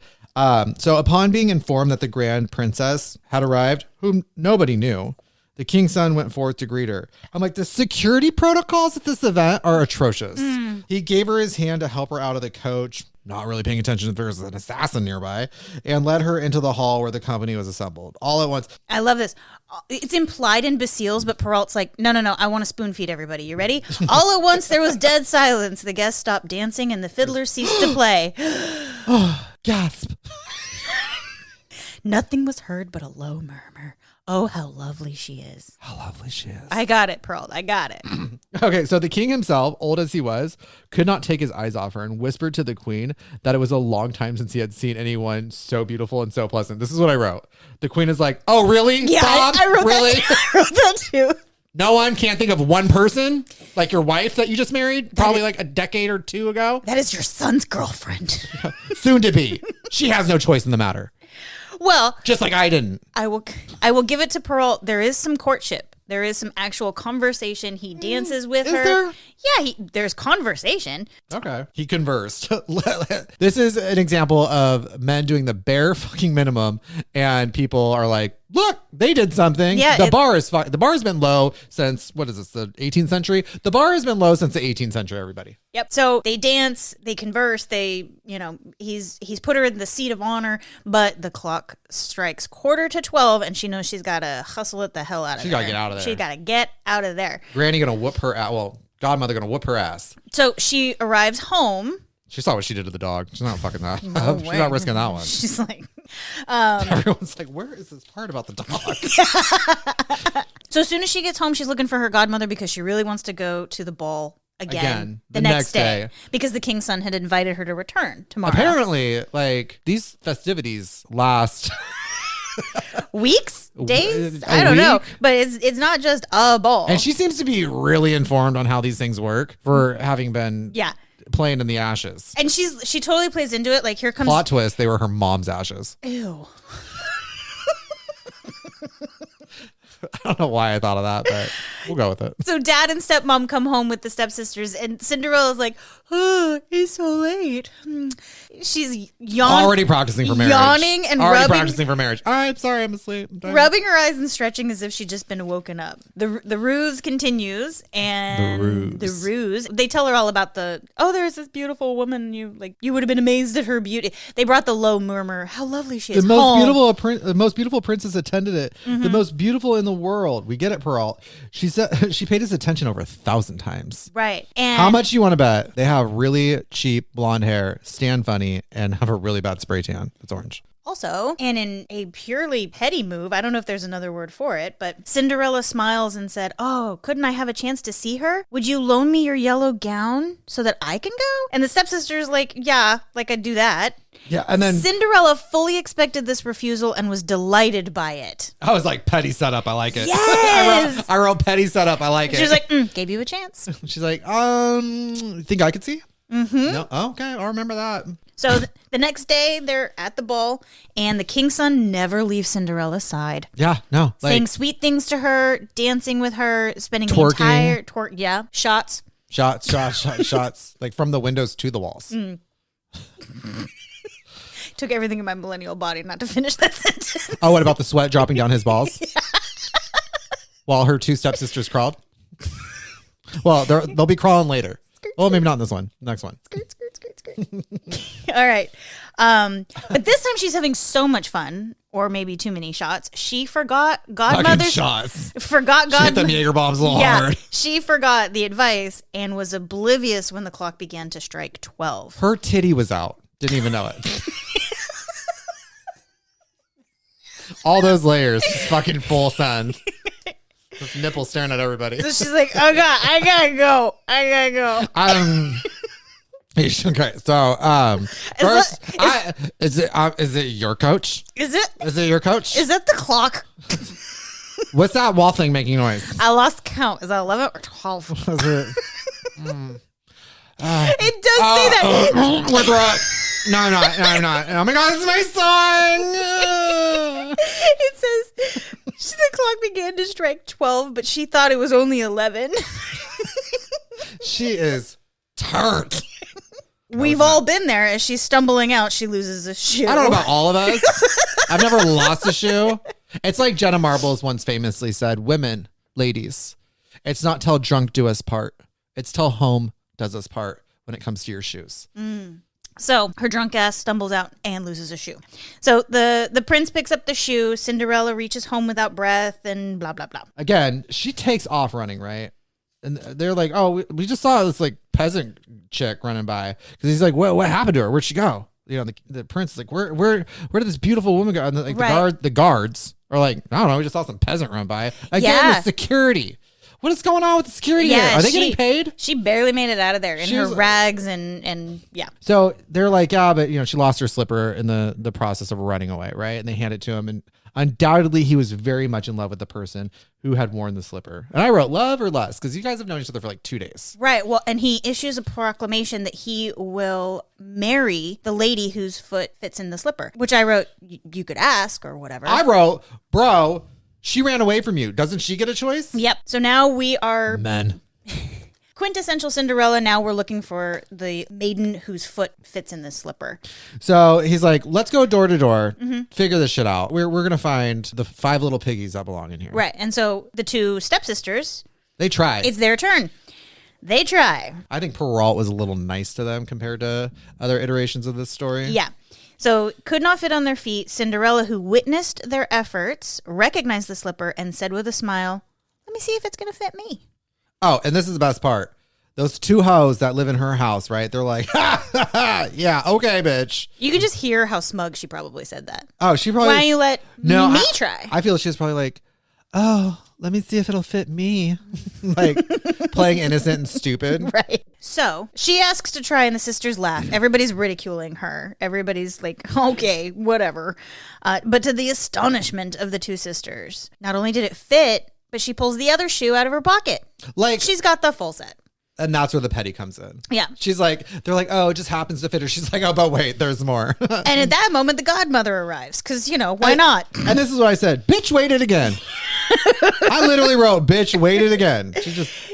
So upon being informed that the grand princess had arrived, whom nobody knew, the king's son went forth to greet her. I'm like, the security protocols at this event are atrocious. He gave her his hand to help her out of the coach, not really paying attention if there was an assassin nearby, and led her into the hall where the company was assembled. All at once. I love this. It's implied in Basile's, but Perrault's like, no, I want to spoon feed everybody. You ready? All at once there was dead silence. The guests stopped dancing and the fiddler ceased to play. Oh, gasp. Nothing was heard but a low murmur. Oh, how lovely she is. How lovely she is. I got it, Perrault. I got it. Okay, so the king himself, old as he was, could not take his eyes off her and whispered to the queen that it was a long time since he had seen anyone so beautiful and so pleasant. This is what I wrote. The queen is like, oh, really? Yeah, Bob? I wrote really? that. I wrote that too. No one can't think of one person, like your wife that you just married, probably like a decade or two ago. That is your son's girlfriend. Soon to be. She has no choice in the matter. Well, just like I didn't. I will give it to Perrault. There is some courtship. There is some actual conversation. He dances with her. There? Yeah, there's conversation. Okay. He conversed. This is an example of men doing the bare fucking minimum, and people are like, look, they did something. Yeah, the bar's been low since, what is this, the 18th century? The bar has been low since the 18th century, everybody. Yep. So they dance, they converse, he's put her in the seat of honor, but the clock strikes 11:45 and she knows she's got to hustle it the hell out of there. She got to get out of there. She got to get out of there. Granny going to whoop her ass. Well, godmother going to whoop her ass. So she arrives home. She saw what she did to the dog. She's not fucking that. No She's not risking that one. She's like, everyone's like, where is this part about the dog? So as soon as she gets home, she's looking for her godmother because she really wants to go to the ball again the next day because the king's son had invited her to return tomorrow. Apparently, like, these festivities last weeks, days, I don't know, but it's not just a ball. And she seems to be really informed on how these things work for having been playing in the ashes. And she totally plays into it. Like, here comes plot twist, they were her mom's ashes. Ew. I don't know why I thought of that, but we'll go with it. So dad and stepmom come home with the stepsisters, and Cinderella's like, oh, it's so late. She's already practicing for marriage. Yawning and already practicing for marriage. All right, sorry, I'm asleep. Rubbing her eyes and stretching as if she'd just been woken up. The ruse continues, and the ruse. They tell her all about there's this beautiful woman. You would have been amazed at her beauty. They brought the low murmur. How lovely she is. The most beautiful princess attended it. Mm-hmm. The most beautiful in the world. We get it, Pearl. She said she paid us attention over 1,000 times. Right. And how much you want to bet they have really cheap blonde hair, stand funny, and have a really bad spray tan? It's orange. Also, and in a purely petty move, I don't know if there's another word for it, but Cinderella smiles and said, oh, couldn't I have a chance to see her? Would you loan me your yellow gown so that I can go? And the stepsister's like, yeah, like I'd do that. Yeah, and then Cinderella fully expected this refusal and was delighted by it. I was like, petty setup, I like it. Yes! I wrote petty setup, I like it. She was like, gave you a chance. She's like, think I could see? Mm-hmm. No, okay, I'll remember that. So the next day, they're at the ball, and the king's son never leaves Cinderella's side. Yeah, no. Saying sweet things to her, dancing with her, spending twerking. the entire shots. Shots, like from the windows to the walls. Took everything in my millennial body not to finish that sentence. Oh, what about the sweat dropping down his balls? Yeah. While her two stepsisters crawled? Well, they'll be crawling later. Well, maybe not in this one. Next one. Skirt. All right. But this time she's having so much fun, or maybe too many shots. She forgot godmother's shots. Forgot She hit them Jaeger bombs a little hard. She forgot the advice and was oblivious when the clock began to strike 12. Her titty was out. Didn't even know it. All those layers, just fucking full sun. This nipple staring at everybody. So she's like, oh God, I gotta go. Okay, so first, is it your coach? Is it your coach? Is that the clock? What's that wall thing making noise? I lost count. Is that 11 or 12? Is it? It does say that. We're no, I'm not. Oh my God, it's my song. It says the clock began to strike 12, but she thought it was only 11. She is tart. We've all been there. As she's stumbling out, she loses a shoe. I don't know about all of us. I've never lost a shoe. It's like Jenna Marbles once famously said, women, ladies, it's not till drunk do us part. It's till home does us part when it comes to your shoes. So her drunk ass stumbles out and loses a shoe. So the prince picks up the shoe. Cinderella reaches home without breath and blah, blah, blah. Again, she takes off running, right? And they're like, oh, we just saw this like peasant chick running by. Because he's like, what happened to her? Where'd she go? You know, the prince is like, where did this beautiful woman go? And the guards are like, I don't know, we just saw some peasant run by. Again, the security. What is going on with the security here? Are they getting paid? She barely made it out of there in her rags and yeah. So they're like, yeah, but you know, she lost her slipper in the process of running away, right? And they hand it to him, and undoubtedly he was very much in love with the person who had worn the slipper. And I wrote love or lust because you guys have known each other for like 2 days. Right. Well, and he issues a proclamation that he will marry the lady whose foot fits in the slipper, which I wrote, you could ask or whatever. I wrote, bro, she ran away from you. Doesn't she get a choice? Yep. So now we are men. Quintessential Cinderella. Now we're looking for the maiden whose foot fits in this slipper. So he's like, let's go door to door, figure this shit out. We're going to find the 5 little piggies that belong in here. Right. And so the 2 stepsisters. They try. It's their turn. They try. I think Perrault was a little nice to them compared to other iterations of this story. Yeah. So could not fit on their feet. Cinderella, who witnessed their efforts, recognized the slipper and said with a smile, let me see if it's going to fit me. Oh, and this is the best part. Those 2 hoes that live in her house, right? They're like, ha, ha, ha, yeah, okay, bitch. You could just hear how smug she probably said that. Oh, she probably... Why don't you let me try? I feel she's probably like, oh, let me see if it'll fit me. Like playing innocent and stupid. Right. So she asks to try and the sisters laugh. Everybody's ridiculing her. Everybody's like, okay, whatever. But to the astonishment of the two sisters, not only did it fit, but she pulls the other shoe out of her pocket. Like she's got the full set. And that's where the petty comes in. Yeah. She's like, they're like, oh, it just happens to fit her. She's like, oh, but wait, there's more. And at that moment, the godmother arrives because, why not? And this is what I said. Bitch, wait it again. I literally wrote, bitch, wait it again.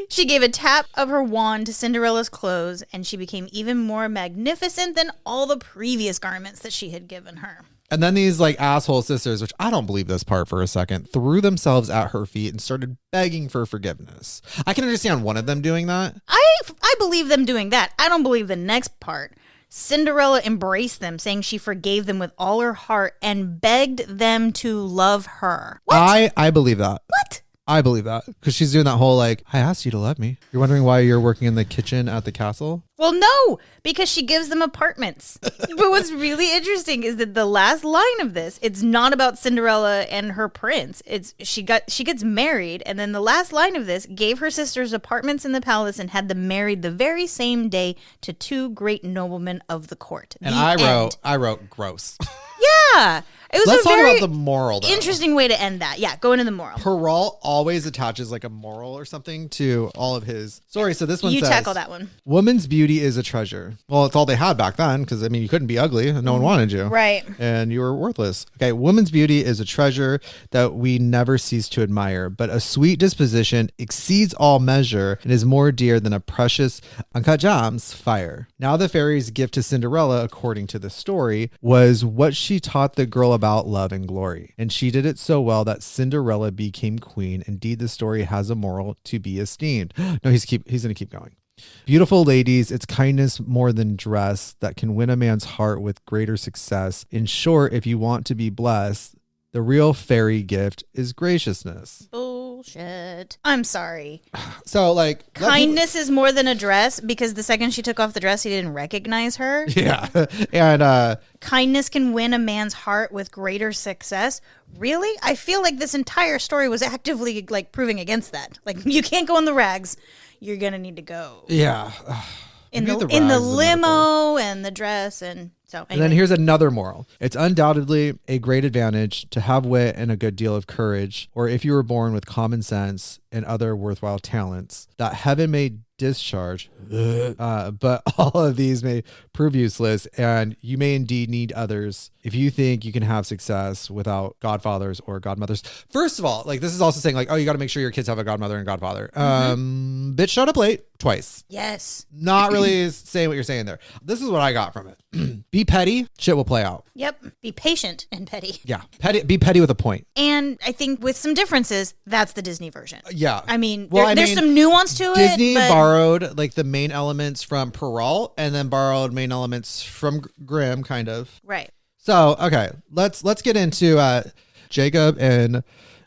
She gave a tap of her wand to Cinderella's clothes, and she became even more magnificent than all the previous garments that she had given her. And then these like asshole sisters, which I don't believe this part for a second, threw themselves at her feet and started begging for forgiveness. I can understand one of them doing that. I believe them doing that. I don't believe the next part. Cinderella embraced them, saying she forgave them with all her heart and begged them to love her. What? I believe that. What? I believe that because she's doing that whole like, I asked you to love me. You're wondering why you're working in the kitchen at the castle? Well, no, because she gives them apartments. But what's really interesting is that the last line of this, it's not about Cinderella and her prince. It's she gets married, and then the last line of this gave her sisters apartments in the palace and had them married the very same day to two great noblemen of the court. And I wrote gross. Yeah. It was Let's a very talk about the moral, though. Interesting way to end that. Yeah, go into the moral. Perrault always attaches like a moral or something to all of his stories. So this one says, tackle that one. Woman's beauty is a treasure. Well, it's all they had back then because, I mean, you couldn't be ugly and no one wanted you. Right. And you were worthless. Okay, woman's beauty is a treasure that we never cease to admire, but a sweet disposition exceeds all measure and is more dear than a precious uncut gems fire. Now the fairy's gift to Cinderella, according to the story, was what she taught the girl about love and glory. And she did it so well that Cinderella became queen. Indeed, the story has a moral to be esteemed. No, he's going to keep going. Beautiful ladies, it's kindness more than dress that can win a man's heart with greater success. In short, if you want to be blessed, the real fairy gift is graciousness. Bullshit. I'm sorry. So, like... Kindness is more than a dress because the second she took off the dress, he didn't recognize her. Yeah. And... kindness can win a man's heart with greater success. Really? I feel like this entire story was actively, like, proving against that. Like, you can't go in the rags. You're going to need to go. Yeah. In the limo and the dress and... So, anyway. And then here's another moral. It's undoubtedly a great advantage to have wit and a good deal of courage, or if you were born with common sense and other worthwhile talents, that heaven may discharge, but all of these may prove useless, and you may indeed need others if you think you can have success without godfathers or godmothers. First of all, like this is also saying like, oh, you got to make sure your kids have a godmother and godfather. Bitch showed up late twice. Yes. Not really saying what you're saying there. This is what I got from it. Be petty, shit will play out. Yep. Be patient and petty. Yeah. Be petty with a point. And I think with some differences, that's the Disney version. Yeah. I mean, there's some nuance to Disney it. Disney borrowed like the main elements from Perrault and then borrowed main elements from Grimm, kind of. Right. So, okay, let's get into Jacob and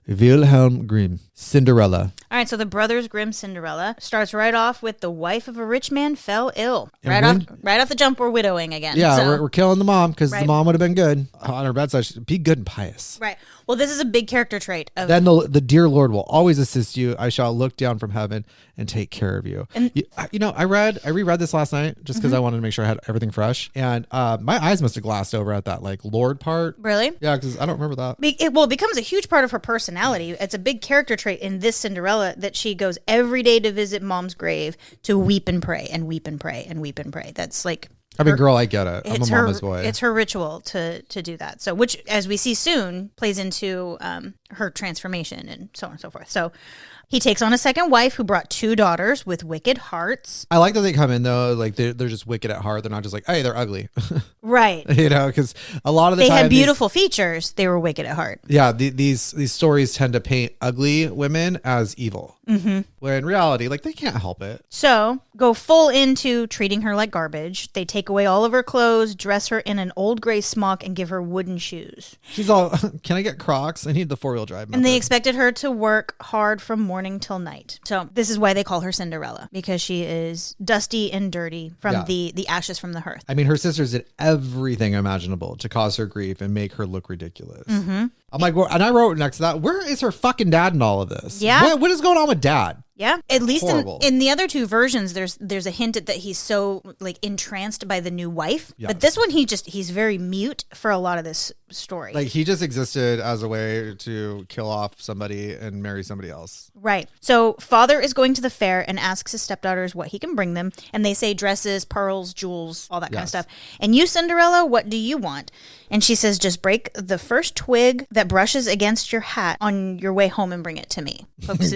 Wilhelm Grimm, Cinderella. All right, so the Brothers Grimm Cinderella starts right off with the wife of a rich man fell ill. Right off the jump, we're widowing again. Yeah, so. we're killing the mom because the mom would have been good on her bedside. Be good and pious. Right. Well, this is a big character trait. Then the dear Lord will always assist you. I shall look down from heaven and take care of you. And I reread this last night just because I wanted to make sure I had everything fresh. And my eyes must have glassed over at that like Lord part. Really? Yeah, because I don't remember that. It becomes a huge part of her personality. It's a big character trait in this Cinderella that she goes every day to visit mom's grave to weep and pray and weep and pray and weep and pray. That's like... girl, I get it. I'm a mama's boy. It's her ritual to do that. So, which, as we see soon, plays into her transformation and so on and so forth. So, he takes on a second wife who brought two daughters with wicked hearts. I like that they come in, though, like they're just wicked at heart. They're not just like, hey, they're ugly. Right. Because a lot of the time... They had beautiful features. They were wicked at heart. Yeah, these stories tend to paint ugly women as evil. Mm-hmm. Where in reality, like, they can't help it. So, go full into treating her like garbage. They take away all of her clothes, dress her in an old gray smock, and give her wooden shoes. She's all, can I get Crocs? I need the 4-wheel all-wheel drive method. And they expected her to work hard from morning till night. So this is why they call her Cinderella, because she is dusty and dirty from the ashes from the hearth. I mean, her sisters did everything imaginable to cause her grief and make her look ridiculous. Mm-hmm. I'm like, well, and I wrote next to that, where is her fucking dad in all of this? Yeah. What is going on with dad? Yeah, at least Horrible. in the other two versions, there's a hint that he's so like entranced by the new wife. Yeah. But this one, he's very mute for a lot of this story. Like, he just existed as a way to kill off somebody and marry somebody else. Right. So father is going to the fair and asks his stepdaughters what he can bring them. And they say dresses, pearls, jewels, all that kind of stuff. And you, Cinderella, what do you want? And she says, just break the first twig that brushes against your hat on your way home and bring it to me.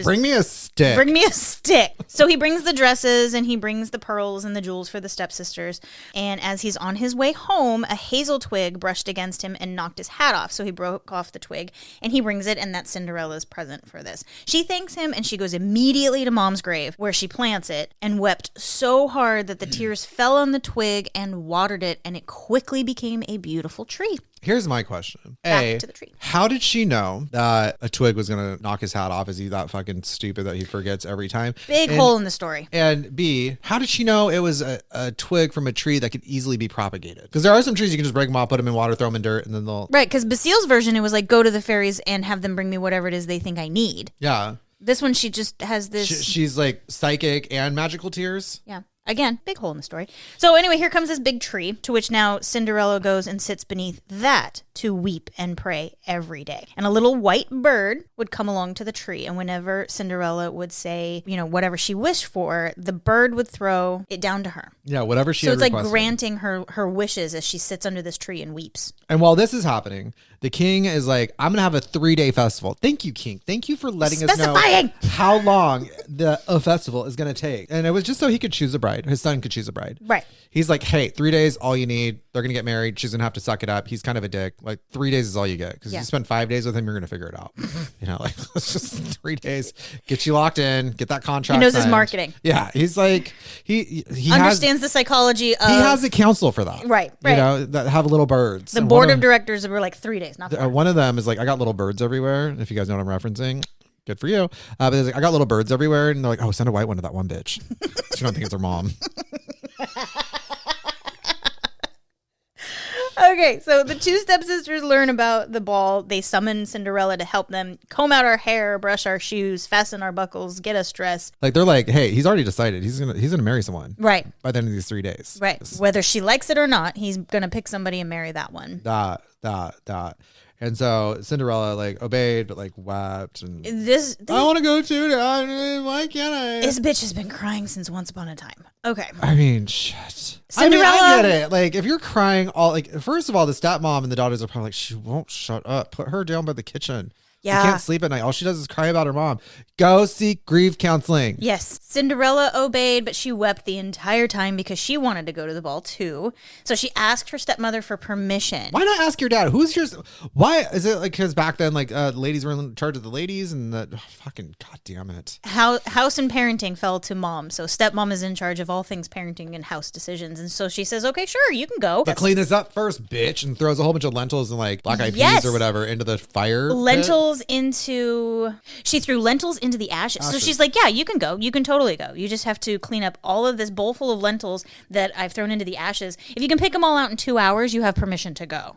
Bring me a stick. Bring me a stick. So he brings the dresses and he brings the pearls and the jewels for the stepsisters. And as he's on his way home, a hazel twig brushed against him and knocked his hat off. So he broke off the twig and he brings it, and that's Cinderella's present for this. She thanks him and she goes immediately to Mom's grave where she plants it and wept so hard that the tears fell on the twig and watered it, and it quickly became a beautiful tree. Here's my question. Back to the tree. How did she know that a twig was going to knock his hat off? Is he that fucking stupid that he forgets every time? Big hole in the story. And B, how did she know it was a twig from a tree that could easily be propagated? Because there are some trees you can just break them off, put them in water, throw them in dirt, and then they'll... Right, because Basile's version, it was like, go to the fairies and have them bring me whatever it is they think I need. Yeah. This one, she just has this... She's like psychic and magical tears. Yeah. Again, big hole in the story. So anyway, here comes this big tree, to which now Cinderella goes and sits beneath that to weep and pray every day. And a little white bird would come along to the tree, and whenever Cinderella would say, whatever she wished for, the bird would throw it down to her. Yeah, whatever she So had it's like requested. granting her wishes as she sits under this tree and weeps. And while this is happening, the king is like, I'm going to have a 3-day festival. Thank you, king. Thank you for letting us know how long the festival is going to take. And it was just so he could choose a bride. His son could choose a bride. Right. He's like, hey, 3 days, all you need. They're going to get married. She's going to have to suck it up. He's kind of a dick. Like, 3 days is all you get. Because if you spend 5 days with him, you're going to figure it out. It's just 3 days. Get you locked in. Get that contract He knows signed. his marketing. Yeah. He's like, he understands the psychology of... He has a council for that. Right. That have little birds. The board of directors were like 3 days, not 4. One of them is like, I got little birds everywhere. If you guys know what I'm referencing, good for you. But like, I got little birds everywhere. And they're like, oh, send a white one to that one bitch. She don't think it's her mom. Okay, so the two stepsisters learn about the ball. They summon Cinderella to help them comb out our hair, brush our shoes, fasten our buckles, get us dressed. Like, they're like, hey, he's already decided he's gonna marry someone. Right. By the end of these 3 days. Right. Whether she likes it or not, he's gonna pick somebody and marry that one. That. And so Cinderella like obeyed, but like wept and I want to go too. Why can't I? This bitch has been crying since once upon a time. Okay. I mean, shit. Cinderella. I get it. Like, if you're crying first of all, the stepmom and the daughters are probably like, she won't shut up. Put her down by the kitchen. Yeah. She can't sleep at night. All she does is cry about her mom. Go seek grief counseling. Yes. Cinderella obeyed, but she wept the entire time because she wanted to go to the ball too. So she asked her stepmother for permission. Why not ask your dad? Who's your... Why? Is it like because back then, like, ladies were in charge of the ladies and fucking goddamn it. House and parenting fell to mom. So stepmom is in charge of all things parenting and house decisions. And so she says, okay, sure, you can go. But clean this up first, bitch. And throws a whole bunch of lentils and like black eyed peas or whatever into the fire. She threw lentils into the ashes. So she's like, yeah, you can go. You can totally go. You just have to clean up all of this bowl full of lentils that I've thrown into the ashes. If you can pick them all out in 2 hours, you have permission to go.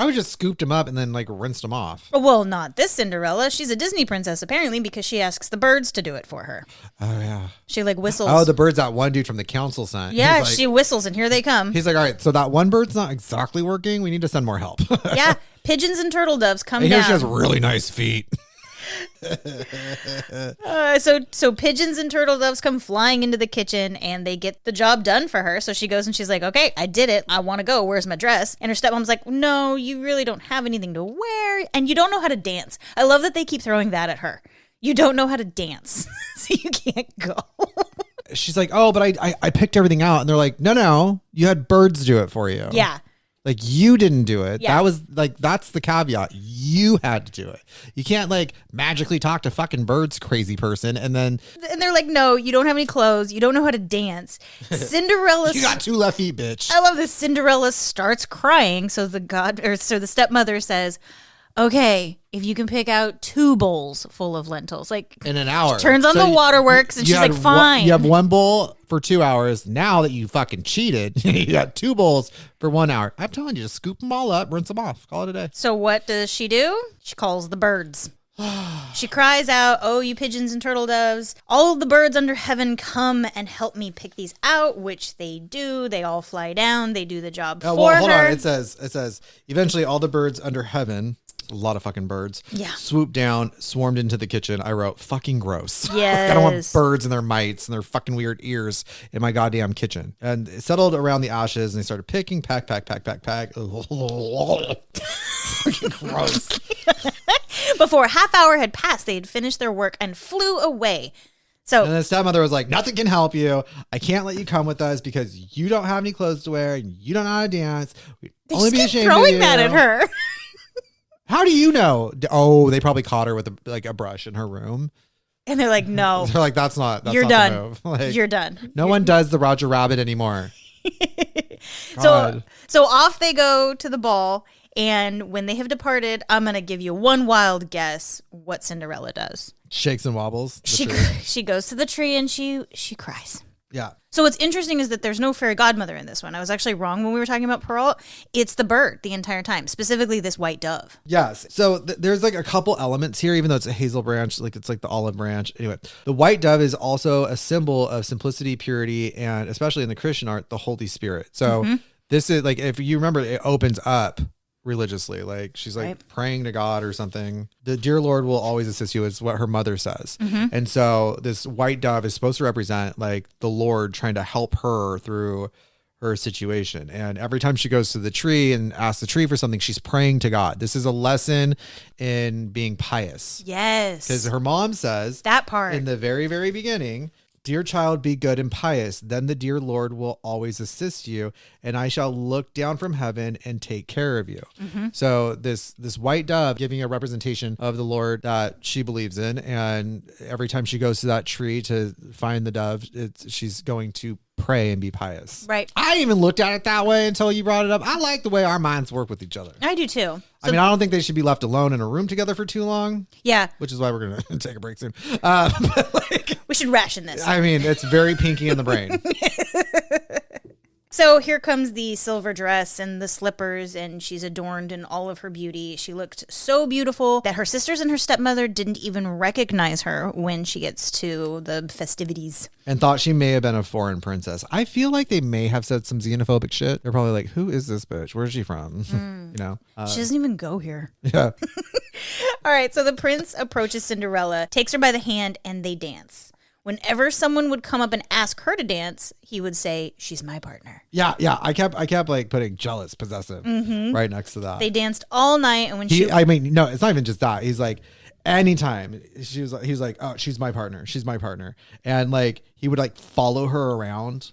I would just scooped them up and then like rinsed them off. Well, not this Cinderella. She's a Disney princess apparently because she asks the birds to do it for her. Oh yeah. She like whistles. Oh, the birds that one dude from the council sent. Yeah, like, she whistles and here they come. He's like, all right, so that one bird's not exactly working. We need to send more help. Yeah, pigeons and turtle doves come down. She has down. really nice feet. So pigeons and turtle doves come flying into the kitchen and they get the job done for her. So she goes and she's like, okay, I did it. I want to go. Where's my dress? And her stepmom's like, no, you really don't have anything to wear. And you don't know how to dance. I love that they keep throwing that at her. You don't know how to dance. So you can't go. She's like, oh, but I picked everything out. And they're like, no, you had birds do it for you. Yeah. Like, you didn't do it. Yeah. That was like, that's the caveat. You had to do it. You can't like magically talk to fucking birds, crazy person. And they're like, no, you don't have any clothes. You don't know how to dance. Cinderella. You got 2 left feet, bitch. I love this. Cinderella starts crying. So the stepmother says, okay, if you can pick out 2 bowls full of lentils, like in an hour. Turns on the waterworks, and she's like, fine. You have 1 bowl for 2 hours. Now that you fucking cheated, you got 2 bowls for 1 hour. I'm telling you, just scoop them all up, rinse them off, call it a day. So what does she do? She calls the birds. She cries out, oh, you pigeons and turtle doves, all of the birds under heaven, come and help me pick these out, which they do. They all fly down. They do the job for her. Hold on. It says, eventually all the birds under heaven, a lot of fucking birds, swooped down, swarmed into the kitchen. I wrote, fucking gross. Yes. I don't want birds and their mites and their fucking weird ears in my goddamn kitchen. And it settled around the ashes, and they started picking, pack. Fucking gross. Before a half hour had passed, they had finished their work and flew away. So, and the stepmother was like, nothing can help you. I can't let you come with us because you don't have any clothes to wear and you don't know how to dance. We'd only be ashamed throwing of you. that at her. How do you know? Oh, they probably caught her with a brush in her room. And they're like, no. They're like, that's not You're not done. the move. Like, You're done. No one does the Roger Rabbit anymore. So off they go to the ball. And when they have departed, I'm going to give you one wild guess what Cinderella does. Shakes and wobbles. She goes to the tree and she cries. Yeah. So what's interesting is that there's no fairy godmother in this one. I was actually wrong when we were talking about Pearl. It's the bird the entire time, specifically this white dove. Yes. So there's like a couple elements here, even though it's a hazel branch, like it's like the olive branch. Anyway, the white dove is also a symbol of simplicity, purity, and especially in the Christian art, the Holy Spirit. So this is like, if you remember, it opens up religiously, like she's like praying to God or something. The dear Lord will always assist you is what her mother says. And so this white dove is supposed to represent like the Lord trying to help her through her situation. And every time she goes to the tree and asks the tree for something, she's praying to God. This is a lesson in being pious. Yes. Because her mom says that part in the very, very beginning, dear child, be good and pious. Then the dear Lord will always assist you, and I shall look down from heaven and take care of you. So this white dove giving a representation of the Lord that she believes in. And every time she goes to that tree to find the dove, she's going to pray and be pious. Right. I even looked at it that way until you brought it up. I like the way our minds work with each other. I do too. I mean, I don't think they should be left alone in a room together for too long. Yeah. Which is why we're going to take a break soon. But like, we should ration this. I mean, it's very pinky in the brain. So here comes the silver dress and the slippers, and she's adorned in all of her beauty. She looked so beautiful that her sisters and her stepmother didn't even recognize her when she gets to the festivities. And thought she may have been a foreign princess. I feel like they may have said some xenophobic shit. They're probably like, who is this bitch? Where's she from? You know? She doesn't even go here. Yeah. All right, so the prince approaches Cinderella, takes her by the hand, and they dance. Whenever someone would come up and ask her to dance, he would say, she's my partner. Yeah. I kept like putting jealous, possessive right next to that. They danced all night, and when I mean, no, it's not even just that. He's like, anytime he's like, oh, she's my partner. She's my partner. And like, he would like follow her around.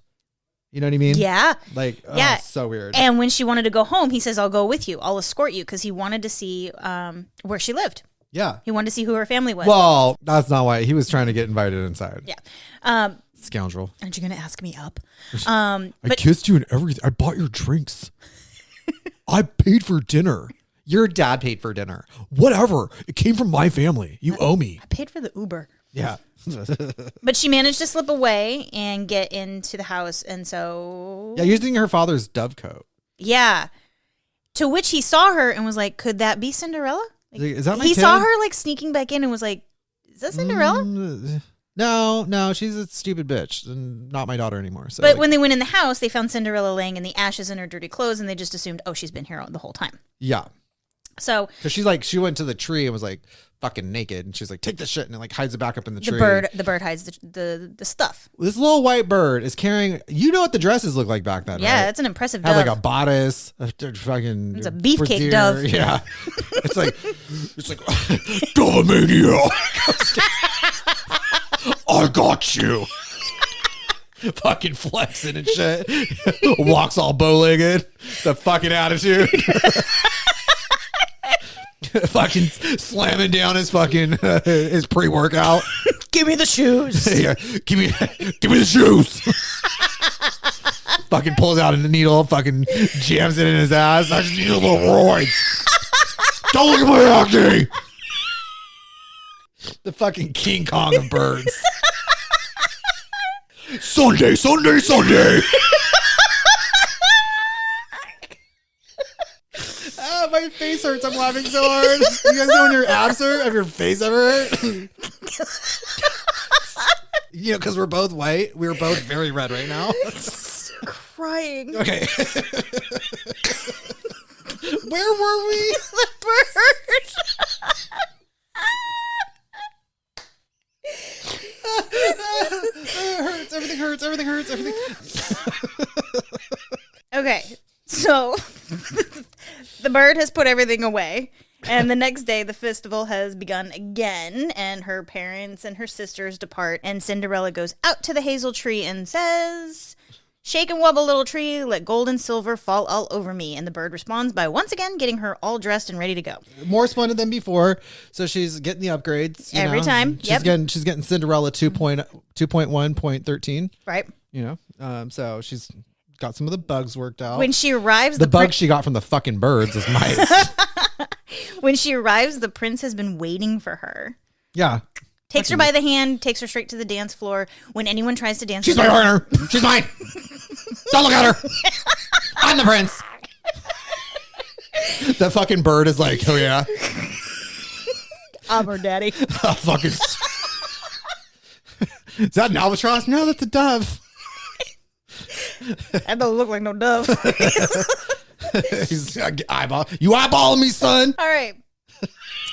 You know what I mean? Yeah. Like, yeah. So weird. And when she wanted to go home, he says, I'll go with you. I'll escort you, because he wanted to see where she lived. Yeah. He wanted to see who her family was. Well, that's not why. He was trying to get invited inside. Yeah. Scoundrel. Aren't you going to ask me up? I kissed you and everything. I bought your drinks. I paid for dinner. Your dad paid for dinner. Whatever. It came from my family. You owe me. I paid for the Uber. Yeah. But she managed to slip away and get into the house. And so... Yeah, using her father's dovecoat. Yeah. To which he saw her and was like, could that be Cinderella? Is that my He kid? saw her like sneaking back in and was like, is that Cinderella? No, she's a stupid bitch and not my daughter anymore. So, but when they went in the house, they found Cinderella laying in the ashes in her dirty clothes, and they just assumed, oh, she's been here the whole time. Yeah. So because she went to the tree and was like fucking naked, and she's like, take this shit, and it like hides it back up in the tree. The bird hides the stuff. This little white bird is carrying. You know what the dresses look like back then? Yeah, right? it's an impressive Had dove. like a bodice, fucking. It's a beefcake brassiere. dove. Yeah, it's like Dovemania. I got you. Fucking flexing and shit. Walks all bow-legged. The fucking attitude. Fucking slamming down his fucking his pre-workout. Give me the shoes. Yeah, give me the shoes. Fucking pulls out a needle, fucking jams it in his ass. I just need a little roids. Don't look at my acne. The fucking King Kong of birds. Sunday, Sunday, Sunday. Ah, my face hurts. I'm laughing so hard. You guys know when your abs hurt? Have your face ever hurt? You know, because we're both white. We're both very red right now. Crying. Okay. Where were we? The bird. It hurts. Everything hurts. Everything hurts. Everything. Okay, so the bird has put everything away. And the next day, the festival has begun again, and her parents and her sisters depart, and Cinderella goes out to the hazel tree and says, "Shake and wobble, little tree, let gold and silver fall all over me." And the bird responds by once again getting her all dressed and ready to go. More splendid than before, so she's getting the upgrades. Every time. She's getting Cinderella 2.1.13. Right. You know, so she's got some of the bugs worked out. When she arrives, the bugs she got from the fucking birds is mice. When she arrives, the prince has been waiting for her. Yeah. Takes her by the hand, takes her straight to the dance floor. When anyone tries to dance She's with my her, partner. She's mine. Don't look at her. I'm the prince. The fucking bird is like, oh yeah. I'm her daddy. Fucking. Is that an albatross? No, that's a dove. That don't look like no dove. He's eyeball. You eyeballing me, son? All right.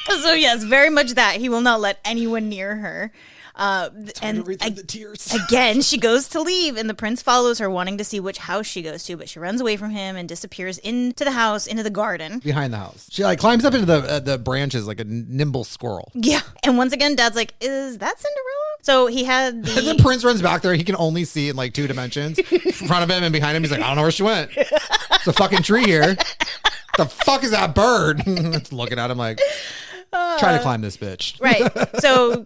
So yes, very much that. He will not let anyone near her. And the tears. again, she goes to leave, and the prince follows her, wanting to see which house she goes to, but she runs away from him and disappears into the house, into the garden. Behind the house. She like climbs up into the branches like a nimble squirrel. Yeah. And once again, Dad's like, "Is that Cinderella?" So he had And the prince runs back there. He can only see in like 2 dimensions. In front of him and behind him, he's like, I don't know where she went. It's a fucking tree here. The fuck is that bird? It's looking at him like, try to climb this bitch. Right. So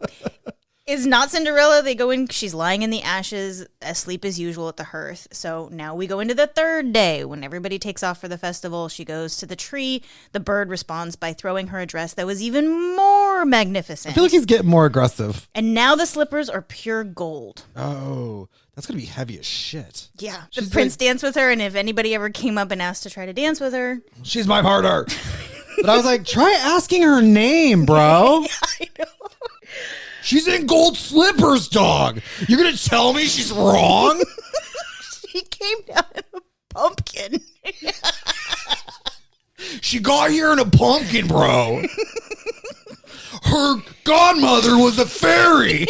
it's not Cinderella. They go in. She's lying in the ashes, asleep as usual at the hearth. So now we go into the third day when everybody takes off for the festival. She goes to the tree. The bird responds by throwing her a dress that was even more magnificent. I feel like he's getting more aggressive. And now the slippers are pure gold. Oh, that's going to be heavy as shit. Yeah. She's The prince like, danced with her, and if anybody ever came up and asked to try to dance with her. She's my partner. But I was like, try asking her name, bro. Yeah, I know. She's in gold slippers, dog. You're going to tell me she's wrong? She came down in a pumpkin. She got here in a pumpkin, bro. Her godmother was a fairy.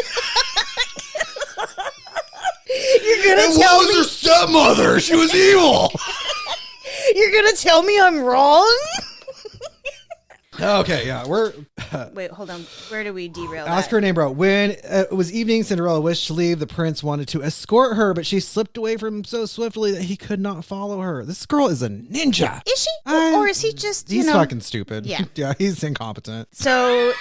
You're going And to what tell was me her stepmother? She was evil. You're going to tell me I'm wrong? Okay, yeah, we're... Wait, hold on. Where do we derail Ask that? her name, bro. When it was evening, Cinderella wished to leave. The prince wanted to escort her, but she slipped away from him so swiftly that he could not follow her. This girl is a ninja. Is she? Or is he just, He's fucking stupid. Yeah. Yeah, he's incompetent. So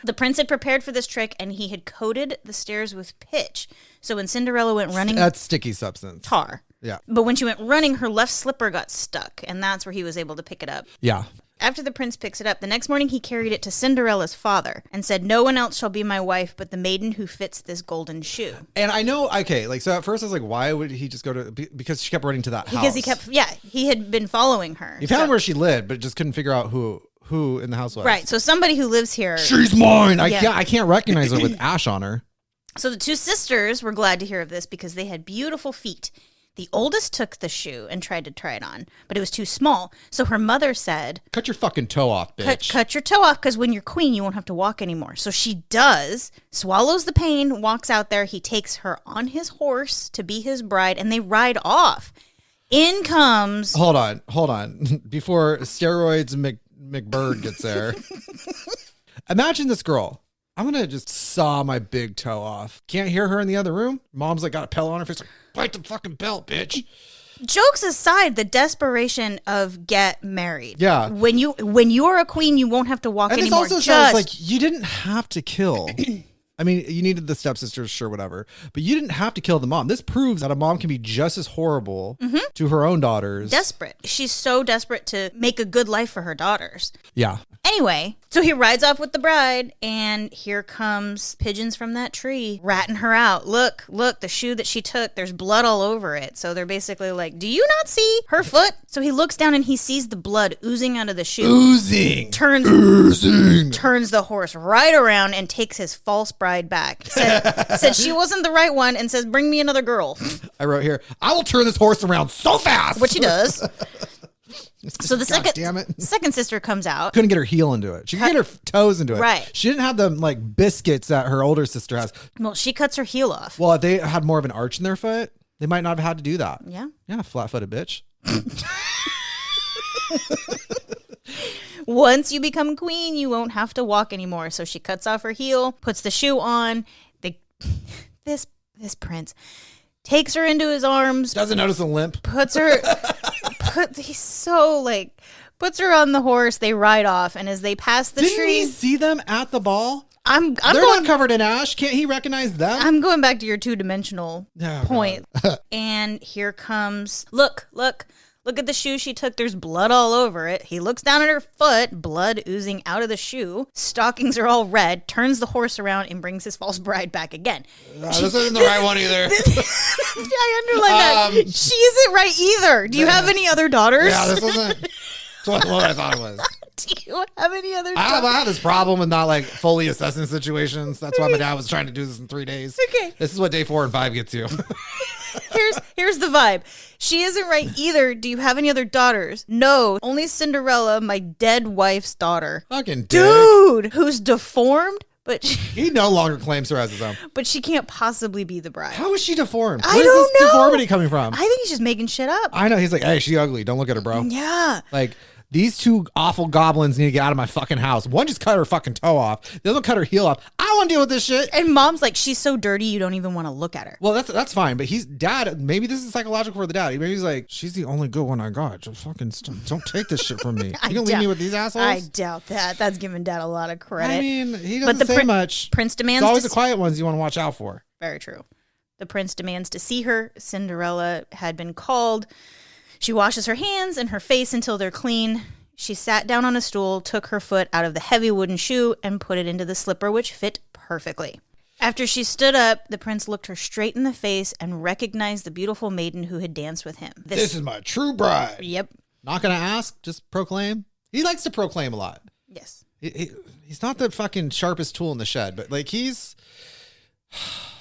the prince had prepared for this trick, and he had coated the stairs with pitch. So when Cinderella went running... That's sticky substance. tar. Yeah. But when she went running, her left slipper got stuck, and that's where he was able to pick it up. Yeah. After the prince picks it up, the next morning he carried it to Cinderella's father and said, "No one else shall be my wife but the maiden who fits this golden shoe." And I know, okay, like, so at first I was like, why would he just go to, because she kept running to that house. Because he had been following her. He found where she lived, but just couldn't figure out who in the house was. Right, so somebody who lives here. She's mine. Yeah. I can't recognize her with ash on her. So the two sisters were glad to hear of this because they had beautiful feet. The oldest took the shoe and tried to try it on, but it was too small. So her mother said, Cut your fucking toe off, bitch. Cut your toe off, because when you're queen, you won't have to walk anymore. So she does, swallows the pain, walks out there. He takes her on his horse to be his bride, and they ride off. In comes... Hold on. Before steroids McBird gets there. Imagine this girl. I'm going to just saw my big toe off. Can't hear her in the other room. Mom's like got a pillow on her face like, bite the fucking belt, bitch. Jokes aside, the desperation of get married. Yeah. When you're a queen, you won't have to walk And this anymore. also sounds like you didn't have to kill I mean, you needed the stepsisters, sure, whatever. But you didn't have to kill the mom. This proves that a mom can be just as horrible to her own daughters. Desperate. She's so desperate to make a good life for her daughters. Yeah. Anyway, so he rides off with the bride, and here comes pigeons from that tree, ratting her out. Look, the shoe that she took, there's blood all over it. So they're basically like, do you not see her foot? So he looks down and he sees the blood oozing out of the shoe. Oozing. Turns the horse right around and takes his false bride back. Said she wasn't the right one and says, bring me another girl. I wrote here, I will turn this horse around so fast. Which he does. So the God second sister comes out. Couldn't get her heel into it. She could get her toes into it. Right. She didn't have the like biscuits that her older sister has. Well, she cuts her heel off. Well, if they had more of an arch in their foot, they might not have had to do that. Yeah. Yeah, flat-footed bitch. Once you become queen, you won't have to walk anymore. So she cuts off her heel, puts the shoe on. This prince takes her into his arms. Doesn't notice a limp. Puts her on the horse. They ride off, and as they pass the Didn't tree, he see them at the ball? I'm They're going not covered in ash. Can't he recognize them? I'm going back to your two-dimensional Oh, point. And here comes look at the shoe she took. There's blood all over it. He looks down at her foot, blood oozing out of the shoe. Stockings are all red. Turns the horse around and brings his false bride back again. This isn't the right one either. I underline that. She isn't right either. Do you have any other daughters? Yeah, this isn't what I thought it was. Do you have any other daughters? I have this problem with not like fully assessing situations. That's why my dad was trying to do this in 3 days. Okay. This is what day 4 and 5 gets you. Here's the vibe. She isn't right either. Do you have any other daughters? No, only Cinderella, my dead wife's daughter. Fucking dick. Dude, who's deformed, but He no longer claims her as his own. but she can't possibly be the bride. How is she deformed? I Where's don't this know. deformity coming from? I think he's just making shit up. I know. He's like, hey, she ugly. Don't look at her, bro. Yeah. Like, these two awful goblins need to get out of my fucking house. One just cut her fucking toe off. The other one cut her heel off. I don't want to deal with this shit. And mom's like, she's so dirty, you don't even want to look at her. Well, that's fine. But he's dad. Maybe this is psychological for the dad. Maybe he's like, she's the only good one I got. Just fucking don't take this shit from me. You gonna leave me with these assholes? I doubt that. That's giving dad a lot of credit. I mean, he doesn't say much. Prince demands It's always to the quiet ones you want to watch out for. Very true. The prince demands to see her. Cinderella had been called. She washes her hands and her face until they're clean. She sat down on a stool, took her foot out of the heavy wooden shoe, and put it into the slipper, which fit perfectly. After she stood up, the prince looked her straight in the face and recognized the beautiful maiden who had danced with him. This is my true bride. Yep. Not gonna ask, just proclaim. He likes to proclaim a lot. Yes. He's not the fucking sharpest tool in the shed, but like he's...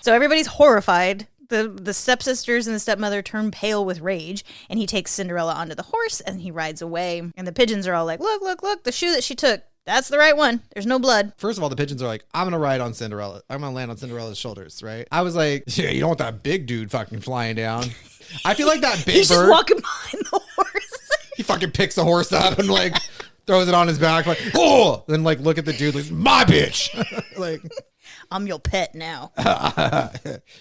So everybody's horrified. The stepsisters and the stepmother turn pale with rage, and he takes Cinderella onto the horse, and he rides away. And the pigeons are all like, look, the shoe that she took, that's the right one. There's no blood. First of all, the pigeons are like, I'm going to ride on Cinderella. I'm going to land on Cinderella's shoulders, right? I was like, yeah, you don't want that big dude fucking flying down. I feel like that big He's bird. just walking behind the horse. He fucking picks the horse up and like throws it on his back. Like, oh, then like look at the dude, like, my bitch. Like, I'm your pet now.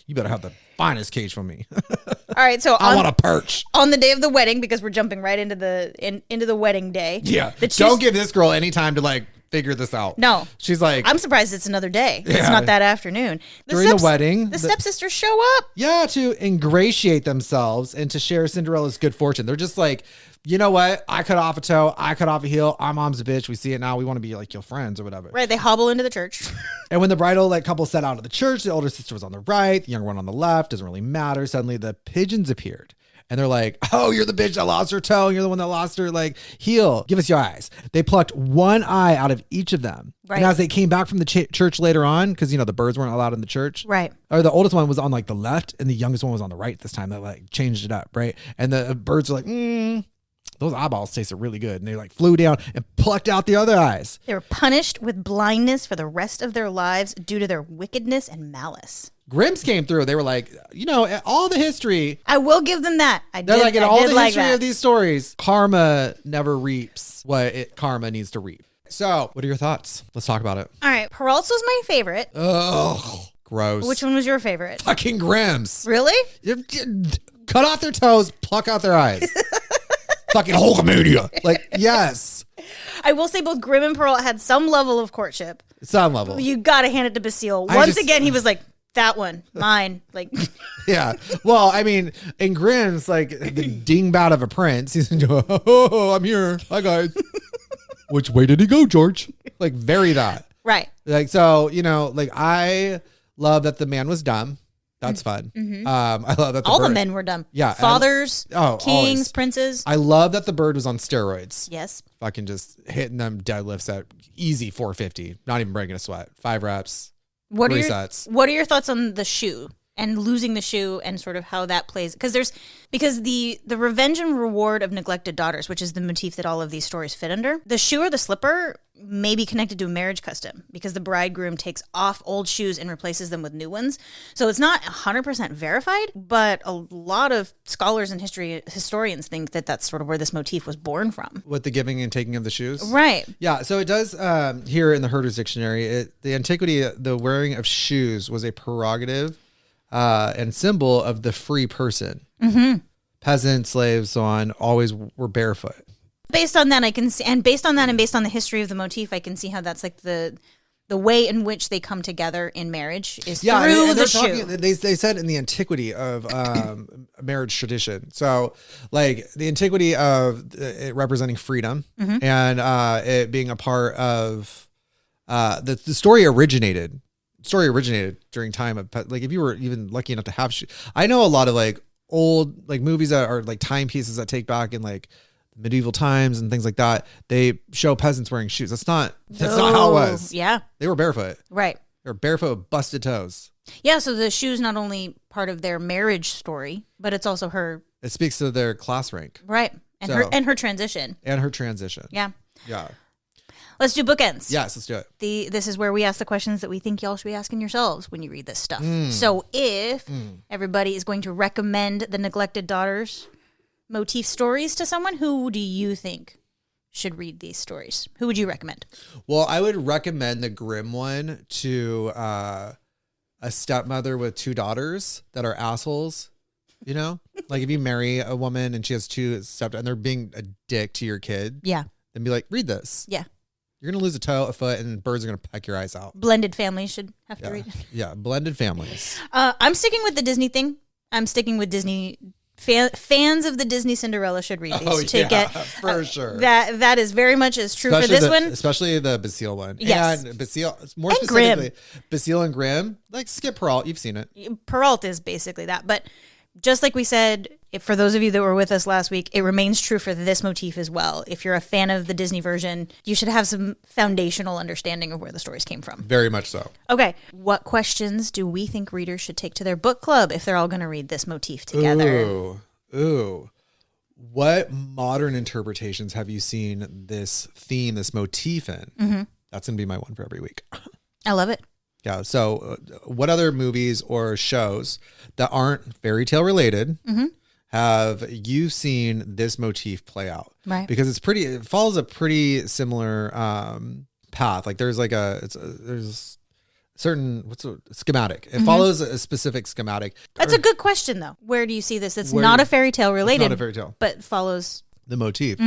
you better have the finest cage from me. All right, so I want a perch. On the day of the wedding, because we're jumping right into the wedding day. Yeah. Don't give this girl any time to like figure this out. No. She's like, I'm surprised it's another day. It's Yeah. not that afternoon. During the wedding, the stepsisters show up. yeah, to ingratiate themselves and to share Cinderella's good fortune. They're just like, you know what? I cut off a toe. I cut off a heel. Our mom's a bitch. We see it now. We want to be like your friends or whatever. Right, they hobble into the church. And when the bridal like couple set out of the church, the older sister was on the right, the younger one on the left. Doesn't really matter. Suddenly the pigeons appeared. And they're like, oh, you're the bitch that lost her toe. And you're the one that lost her like heel. Give us your eyes. They plucked one eye out of each of them. Right. And as they came back from the church later on, because, you know, the birds weren't allowed in the church. Right. Or the oldest one was on like the left and the youngest one was on the right this time. They like changed it up. Right. And the birds are like, those eyeballs tasted really good. And they like flew down and plucked out the other eyes. They were punished with blindness for the rest of their lives due to their wickedness and malice. Grimm's came through. They were like, you know, all the history. I will give them that. They're like, in all the history of these stories, karma never reaps what karma needs to reap. So, what are your thoughts? Let's talk about it. All right, Peralta's my favorite. Ugh, gross. Which one was your favorite? Fucking Grimm's. Really? Cut off their toes, pluck out their eyes. Fucking Hulkamania. Like, yes. I will say both Grimm and Perrault had some level of courtship. Some level. You got to hand it to Basile. Once again, he was like, that one, mine. Like, yeah. Well, I mean, in Grimm's like the dingbat of a prince. He's oh, I'm here. Hi, guys. Which way did he go, George? Like, very that. Right. Like, so, you know, like, I love that the man was dumb. That's fun. Mm-hmm. I love that all the men were dumb. Yeah. Fathers, kings, always. princes. I love that the bird was on steroids. Yes. Fucking just hitting them deadlifts at easy 450. Not even breaking a sweat. 5 reps. What 3 are your sets. What are your thoughts on the shoe and losing the shoe and sort of how that plays? Because the revenge and reward of neglected daughters, which is the motif that all of these stories fit under, the shoe or the slipper may be connected to a marriage custom because the bridegroom takes off old shoes and replaces them with new ones. So it's not 100% verified, but a lot of scholars and historians think that that's sort of where this motif was born from. With the giving and taking of the shoes? Right. Yeah, so it does, here in the Herder's Dictionary, the antiquity, the wearing of shoes was a prerogative and symbol of the free person. Mm-hmm. Peasants, slaves, so on, always were barefoot. Based on that, I can see, and based on the history of the motif, I can see how that's like the way in which they come together in marriage is through and the shoe. They said in the antiquity of marriage tradition. So, like the antiquity of it representing freedom and it being a part of the story originated. Story originated during time of like if you were even lucky enough to have shoes. I know a lot of like old like movies that are like timepieces that take back in like medieval times and things like that. They show peasants wearing shoes. That's not how it was. Yeah. They were barefoot. Right. They were barefoot with busted toes. Yeah, so the shoe's not only part of their marriage story, but it's also her. It speaks to their class rank. Right. And her transition. And her transition. Yeah. Yeah. Let's do bookends. Yes, let's do it. This is where we ask the questions that we think y'all should be asking yourselves when you read this stuff. So if everybody is going to recommend the neglected daughters motif stories to someone, who do you think should read these stories? Who would you recommend? Well, I would recommend the Grimm one to a stepmother with 2 daughters that are assholes. You know, like if you marry a woman and she has 2 and they're being a dick to your kid. Yeah. Then be like, read this. Yeah. You're going to lose a toe, a foot, and birds are going to peck your eyes out. Blended families should have to read it. Yeah, blended families. I'm sticking with the Disney thing. I'm sticking with Disney. Fans of the Disney Cinderella should read these for sure. That is very much as true especially for this one. Especially the Basile one. Yes. And Basile, more and specifically, Grimm. Basile and Grimm. Like skip Perrault, you've seen it. Perrault is basically that. But just like we said, for those of you that were with us last week, it remains true for this motif as well. If you're a fan of the Disney version, you should have some foundational understanding of where the stories came from. Very much so. Okay. What questions do we think readers should take to their book club if they're all going to read this motif together? Ooh. What modern interpretations have you seen this theme, this motif in? Mm-hmm. That's going to be my one for every week. I love it. Yeah. So what other movies or shows that aren't fairy tale related have you seen this motif play out? Right. Because it follows a pretty similar path. Like there's like there's certain schematic. It follows a specific schematic. That's a good question though. Where do you see this? It's not a fairy tale related. It's not a fairy tale, but follows the motif.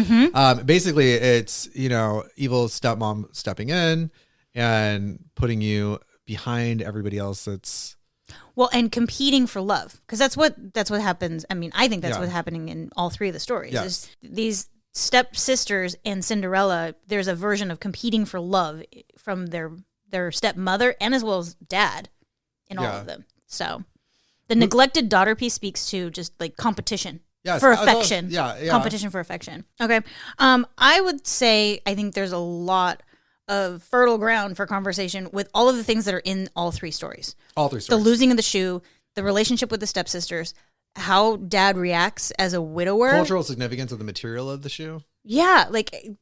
Basically, it's evil stepmom stepping in and putting you behind everybody else. That's and competing for love, because that's what happens. I mean, I think that's what's happening in all 3 of the stories. Yes. Is these stepsisters and Cinderella. There's a version of competing for love from their stepmother and as well as dad in all of them. So the neglected daughter piece speaks to just like competition for affection. Competition for affection. Okay. I would say I think there's a lot of fertile ground for conversation with all of the things that are in all 3 stories. All 3 stories. The losing of the shoe, the relationship with the stepsisters, how dad reacts as a widower. Cultural significance of the material of the shoe. Yeah, like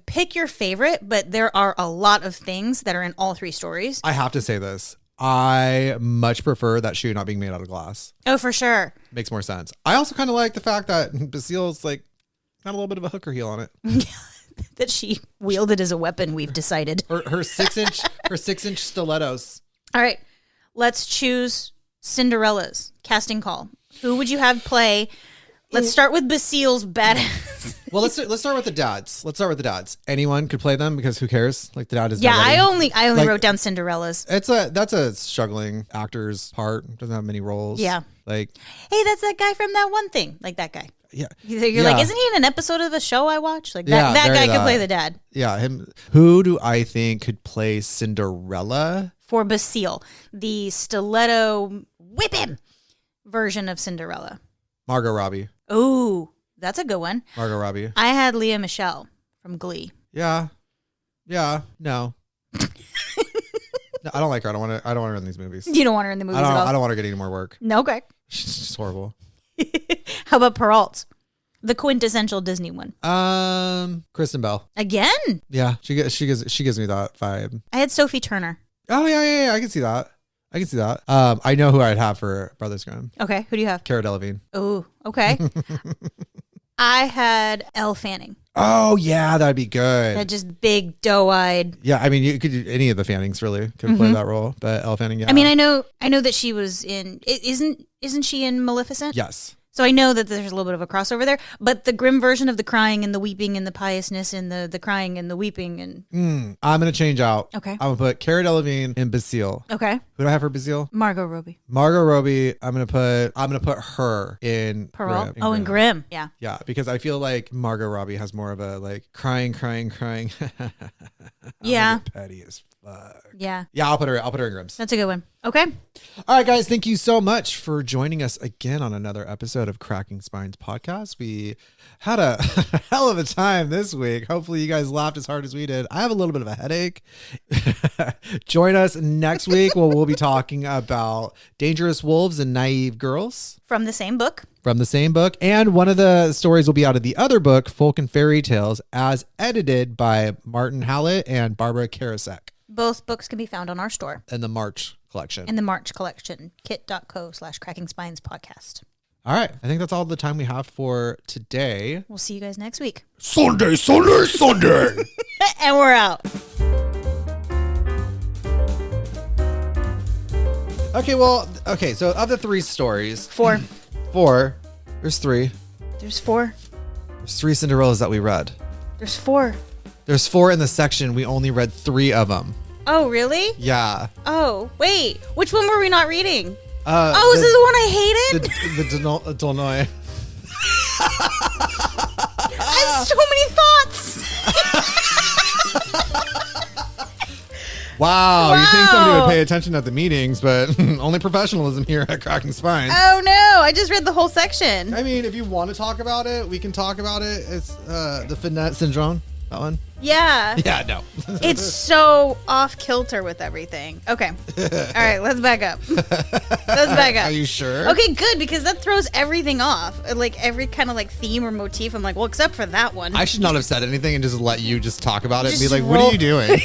pick your favorite, but there are a lot of things that are in all 3 stories. I have to say this. I much prefer that shoe not being made out of glass. Oh, for sure. Makes more sense. I also kind of like the fact that Basile's like got a little bit of a hooker heel on it. That she wielded as a weapon, we've decided. Her 6-inch stilettos. All right. Let's choose Cinderella's casting call. Who would you have play Let's start with Basile's badass. Well, let's start with the dads. Anyone could play them because who cares? Like the dad is. Yeah, nobody. I only Like, wrote down Cinderella's. That's a struggling actor's part. Doesn't have many roles. Yeah. Like, Hey, that's that guy from that one thing. Like that guy. yeah. You're like, isn't he in an episode of a show I watch? Like that, Yeah, that guy very could play the dad. Yeah, him. Who do I think could play Cinderella? For Basile, the stiletto whip him version of Cinderella. Margot Robbie. Ooh, that's a good one. Margot Robbie. I had Leah Michele from Glee. Yeah. Yeah. No. No, I don't like her. I don't want her in these movies. You don't want her in the movies at all? I don't want her getting any more work. No, okay. She's just horrible. How about Peralt? The quintessential Disney one. Kristen Bell. Again? Yeah, she gives me that vibe. I had Sophie Turner. Oh yeah. I can see that. I know who I'd have for Brothers Grimm. Okay, who do you have? Cara Delevingne. Oh, okay. I had Elle Fanning. Oh yeah, that'd be good. That just big, doe-eyed. Yeah, I mean, you could do any of the Fannings really could play that role, but Elle Fanning. Yeah. I mean, I know that she was in. Isn't she in Maleficent? Yes. So I know that there's a little bit of a crossover there, but the Grimm version of the crying and the weeping and the piousness and the crying and the weeping and. I'm gonna change out. Okay. I'm gonna put Cara Delevingne in Basile. Okay. Who do I have for Basile? Margot Robbie. Margot Robbie. I'm gonna put her in Pearl. Grimm. In Grimm. Yeah. Yeah, because I feel like Margot Robbie has more of a like crying. Yeah. Petty as fuck. Yeah. Yeah, I'll put her in Grimm's. That's a good one. Okay. All right, guys, thank you so much for joining us again on another episode of Cracking Spines podcast. We had a hell of a time this week. Hopefully you guys laughed as hard as we did. I have a little bit of a headache. Join us next week where we'll be talking about dangerous wolves and naive girls. From the same book. And one of the stories will be out of the other book, Folk and Fairy Tales, as edited by Martin Hallett and Barbara Karasek. Both books can be found on our store. In the March collection. In the March collection, kit.co/Cracking Spines podcast. All right. I think that's all the time we have for today. We'll see you guys next week. Sunday. And we're out. Okay, so of the three stories. Four. There's three. There's four. There's three Cinderellas that we read. There's four. There's four in the section. We only read three of them. Oh, really? Yeah. Oh, wait. Which one were we not reading? Is this the one I hated? The Dolnoy. I have so many thoughts. Wow, you think somebody would pay attention at the meetings, but only professionalism here at Cracking Spines. Oh, no. I just read the whole section. I mean, if you want to talk about it, we can talk about it. It's the Finette syndrome. That one? Yeah. Yeah, no. It's so off kilter with everything. Okay. All right, let's back up. Are you sure? Okay, good, because that throws everything off. Like every kind of like theme or motif. I'm like, well, except for that one. I should not have said anything and just let you just talk about it and be Just like, what are you doing?